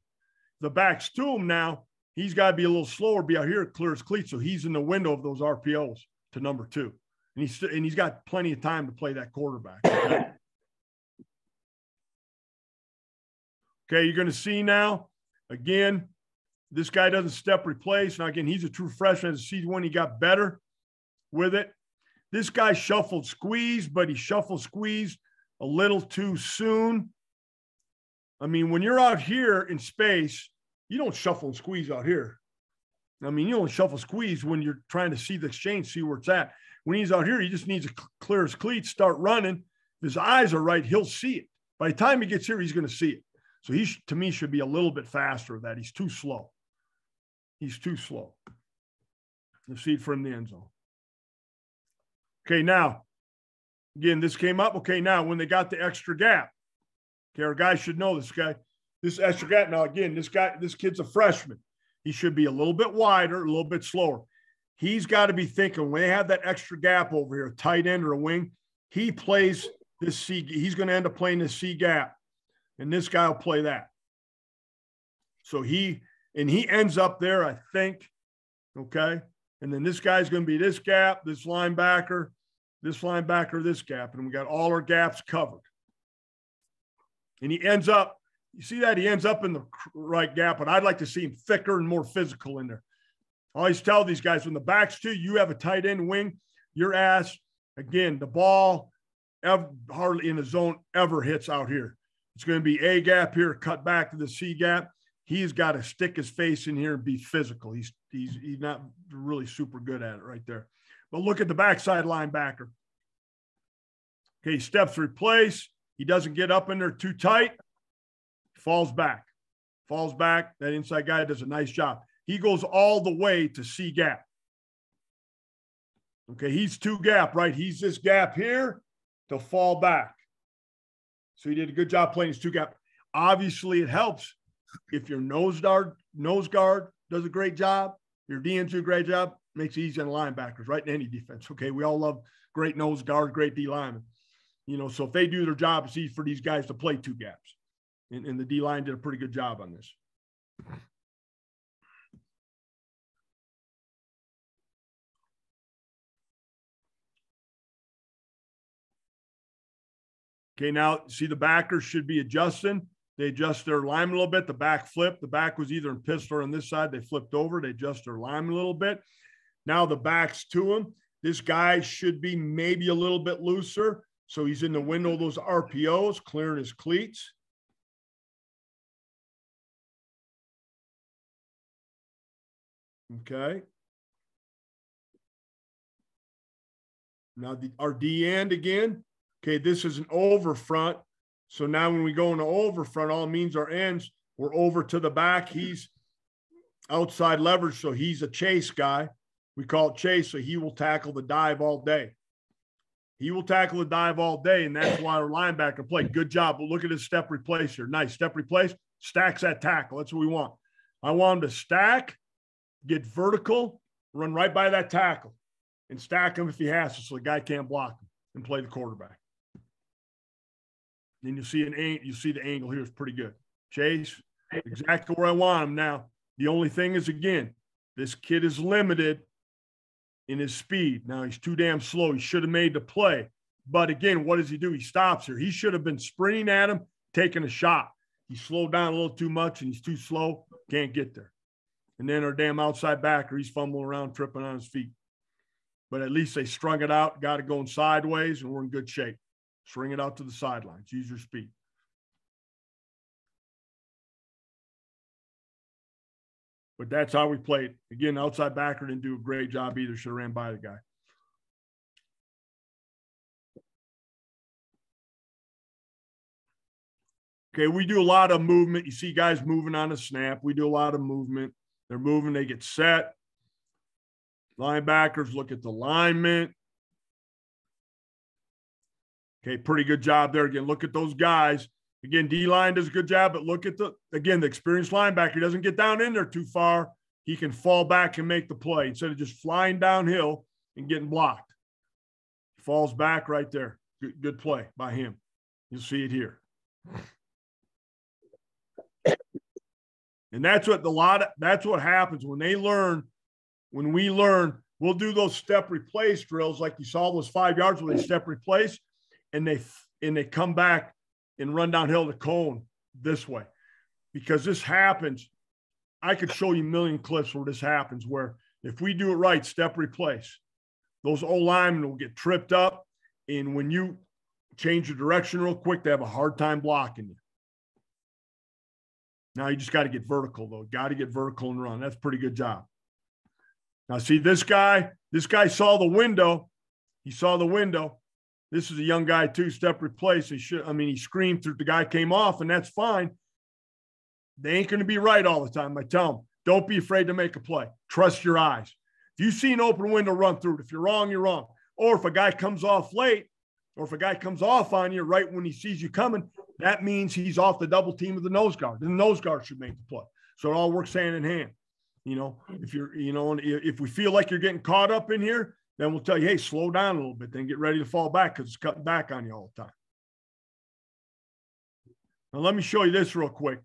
The back's to him now, he's got to be a little slower, be out here, clear his cleats. So he's in the window of those RPOs to number 2. And he's got plenty of time to play that quarterback. Okay, you're going to see now, again, this guy doesn't step replace. Now, again, he's a true freshman. As a season 1, he got better with it. This guy shuffled squeeze, but he shuffled squeezed a little too soon. I mean, when you're out here in space, you don't shuffle and squeeze out here. I mean, you don't shuffle squeeze when you're trying to see the exchange, see where it's at. When he's out here, he just needs to clear his cleats, start running. If his eyes are right, he'll see it. By the time he gets here, he's going to see it. So he, to me, should be a little bit faster with that. He's too slow. He's too slow. You'll see it from the end zone. Okay, now, again, this came up. Okay, now, when they got the extra gap, okay, our guy should know this extra gap. Now, again, this kid's a freshman. He should be a little bit wider, a little bit slower. He's got to be thinking when they have that extra gap over here, a tight end or a wing, he plays this C. He's going to end up playing this C gap, and this guy will play that. So he ends up there, I think, okay? And then this guy's going to be this gap, this linebacker, this gap. And we got all our gaps covered. And he ends up, you see that? He ends up in the right gap, but I'd like to see him thicker and more physical in there. I always tell these guys, when the back's to you have a tight end wing, your ass, again, the ball hardly in the zone ever hits out here. It's going to be A gap here, cut back to the C gap. He's got to stick his face in here and be physical. He's not really super good at it right there. But look at the backside linebacker. Okay, steps replace. He doesn't get up in there too tight. Falls back. That inside guy does a nice job. He goes all the way to C gap. Okay, he's 2 gap, right? He's this gap here to fall back. So he did a good job playing his 2 gap. Obviously, it helps if your nose guard does a great job. Your DNs do a great job, makes it easy on linebackers, right? In any defense. Okay. We all love great nose guards, great D linemen. You know, so if they do their job, it's easy for these guys to play two gaps. And the D line did a pretty good job on this. Okay, now see the backers should be adjusting. They adjust their alignment a little bit. The back flipped. The back was either in pistol or on this side. They flipped over. They adjust their alignment a little bit. Now the back's to him. This guy should be maybe a little bit looser. So he's in the window of those RPOs, clearing his cleats. Okay. Now our D end again. Okay, this is an over front. So now when we go into over front, all it means our ends, we're over to the back. He's outside leverage, so he's a chase guy. We call it chase, so he will tackle the dive all day. He will tackle the dive all day, and that's why our linebacker played. Good job. But look at his step replace here. Nice. Step replace, stacks that tackle. That's what we want. I want him to stack, get vertical, run right by that tackle, and stack him if he has to so the guy can't block him and play the quarterback. Then you see the angle here is pretty good. Chase, exactly where I want him now. The only thing is, again, this kid is limited in his speed. Now he's too damn slow. He should have made the play. But again, what does he do? He stops here. He should have been sprinting at him, taking a shot. He slowed down a little too much and he's too slow. Can't get there. And then our damn outside backer, he's fumbling around, tripping on his feet. But at least they strung it out, got it going sideways, and we're in good shape. String it out to the sidelines. Use your speed. But that's how we played. Again, outside backer didn't do a great job either. Should have ran by the guy. Okay, we do a lot of movement. You see guys moving on a snap. We do a lot of movement. They're moving. They get set. Linebackers look at the alignment. Okay, pretty good job there. Again, look at those guys. Again, D-line does a good job, but look at the experienced linebacker. He doesn't get down in there too far. He can fall back and make the play instead of just flying downhill and getting blocked. He falls back right there. Good play by him. You'll see it here. And that's what happens when they learn. When we learn, we'll do those step replace drills like you saw those 5 yards where they step replace. And they come back and run downhill the cone this way. Because this happens, I could show you a million clips where this happens, where if we do it right, step replace, those old linemen will get tripped up. And when you change your direction real quick, they have a hard time blocking you. Now you just got to get vertical, though. Got to get vertical and run. That's a pretty good job. Now, see, this guy saw the window. He saw the window. This is a young guy, two-step replace. He screamed through the guy came off, and that's fine. They ain't going to be right all the time. I tell them, don't be afraid to make a play. Trust your eyes. If you see an open window, run through it. If you're wrong, you're wrong. Or if a guy comes off late, or if a guy comes off on you right when he sees you coming, that means he's off the double team of the nose guard. The nose guard should make the play. So it all works hand in hand. You know, if we feel like you're getting caught up in here, then we'll tell you, hey, slow down a little bit, then get ready to fall back because it's cutting back on you all the time. Now, let me show you this real quick.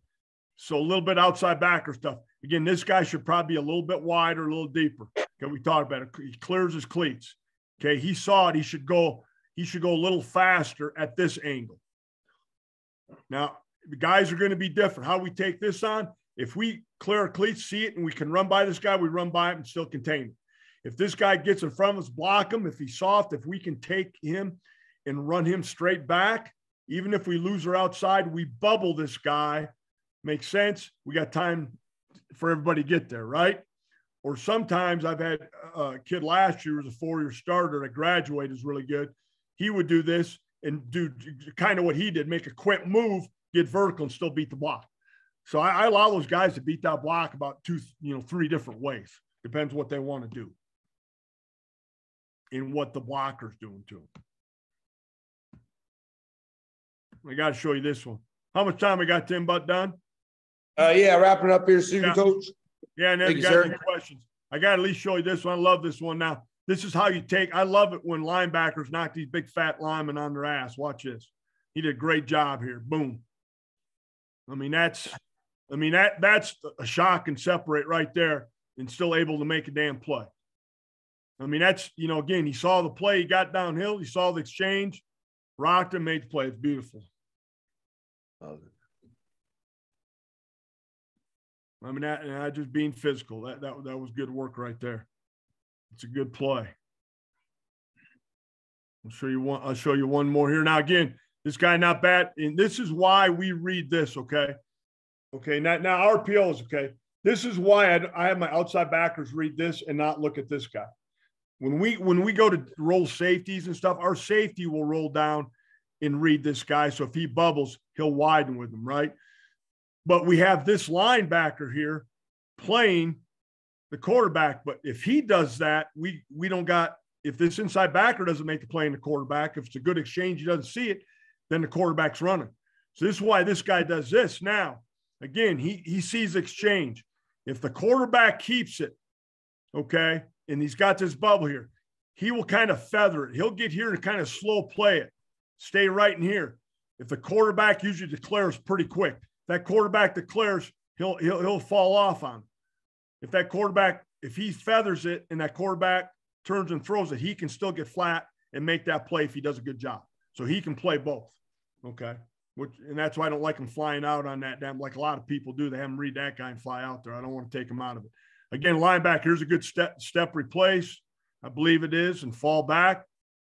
So a little bit outside backer stuff. Again, this guy should probably be a little bit wider, a little deeper. Okay, we talked about it. He clears his cleats. Okay, he saw it. He should go a little faster at this angle. Now, the guys are going to be different. How we take this on, if we clear our cleats, see it, and we can run by this guy, we run by him and still contain him. If this guy gets in front of us, block him. If he's soft, if we can take him and run him straight back, even if we lose our outside, we bubble this guy. Makes sense? We got time for everybody to get there, right? Or sometimes I've had a kid last year who was a 4-year starter that graduated, is really good. He would do this and do kind of what he did, make a quick move, get vertical, and still beat the block. So I allow those guys to beat that block about 3 different ways. Depends what they want to do and what the blocker's doing to them. I got to show you this one. How much time we got, Tim Butt, done? Yeah, wrapping up here soon, yeah. Coach. Yeah, and then you got any questions. I got to at least show you this one. I love this one. Now, this is how you take – I love it when linebackers knock these big fat linemen on their ass. Watch this. He did a great job here. Boom. I mean, that's a shock and separate right there and still able to make a damn play. I mean, that's, you know, again, he saw the play. He got downhill. He saw the exchange, rocked him, made the play. It's beautiful. I mean, that just being physical. That was good work right there. It's a good play. I'll show you one more here. Now, again, this guy not bad. And this is why we read this, okay? Okay, now RPO is okay. This is why I have my outside backers read this and not look at this guy. When we go to roll safeties and stuff, our safety will roll down and read this guy. So if he bubbles, he'll widen with him, right? But we have this linebacker here playing the quarterback. But if he does that, we don't got – if this inside backer doesn't make the play in the quarterback, if it's a good exchange, he doesn't see it, then the quarterback's running. So this is why this guy does this. Now, again, he sees exchange. If the quarterback keeps it, okay, and he's got this bubble here, he will kind of feather it. He'll get here and kind of slow play it. Stay right in here. If the quarterback usually declares pretty quick, that quarterback declares, he'll fall off on him. If that quarterback, if he feathers it and that quarterback turns and throws it, he can still get flat and make that play if he does a good job. So he can play both, okay? And that's why I don't like him flying out on that damn, like a lot of people do. They have him read that guy and fly out there. I don't want to take him out of it. Again, linebacker, here's a good step replace. I believe it is, and fall back.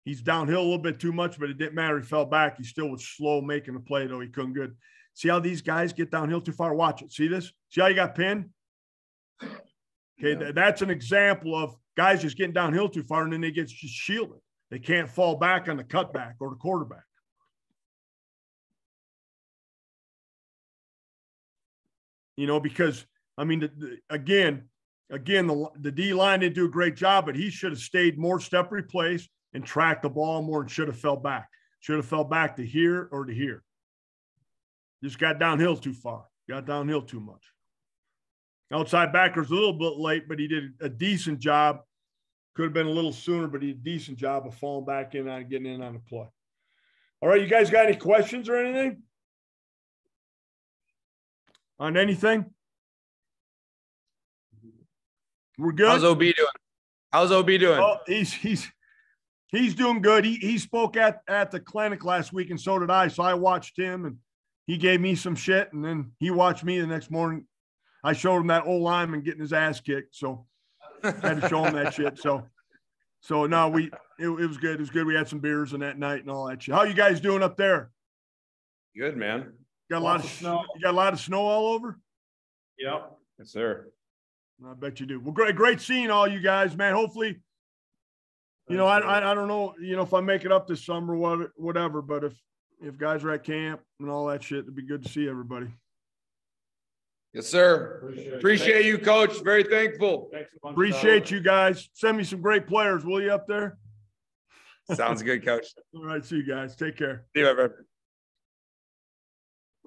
He's downhill a little bit too much, but it didn't matter. He fell back. He still was slow making the play, though. He couldn't good. See how these guys get downhill too far? Watch it. See this? See how you got pinned? Okay, yeah. That's an example of guys just getting downhill too far, and then they get just shielded. They can't fall back on the cutback or the quarterback. You know, because, I mean, again, the D-line didn't do a great job, but he should have stayed more step replace and tracked the ball more and should have fell back. Should have fell back to here or to here. Just got downhill too far. Got downhill too much. Outside backer's a little bit late, but he did a decent job. Could have been a little sooner, but he did a decent job of falling back in on getting in on the play. All right, you guys got any questions or anything? On anything? We're good? How's OB doing? How's OB doing? Oh, he's doing good. He spoke at the clinic last week, and so did I. So I watched him, and he gave me some shit, and then he watched me the next morning. I showed him that old lineman getting his ass kicked, so I had to show him that shit. So no, it was good. It was good. We had some beers and that night and all that shit. How you guys doing up there? Good, man. Got a lot of snow. You got a lot of snow all over? Yep. Yes, sir. I bet you do. Well, great seeing all you guys, man. Hopefully, you know, I don't know, you know, if I make it up this summer, whatever, but if guys are at camp and all that shit, it'd be good to see everybody. Yes, sir. Appreciate you, Coach. Very thankful. Appreciate you guys. Send me some great players, will you, up there? Sounds good, Coach. All right, see you guys. Take care. See you, my friend.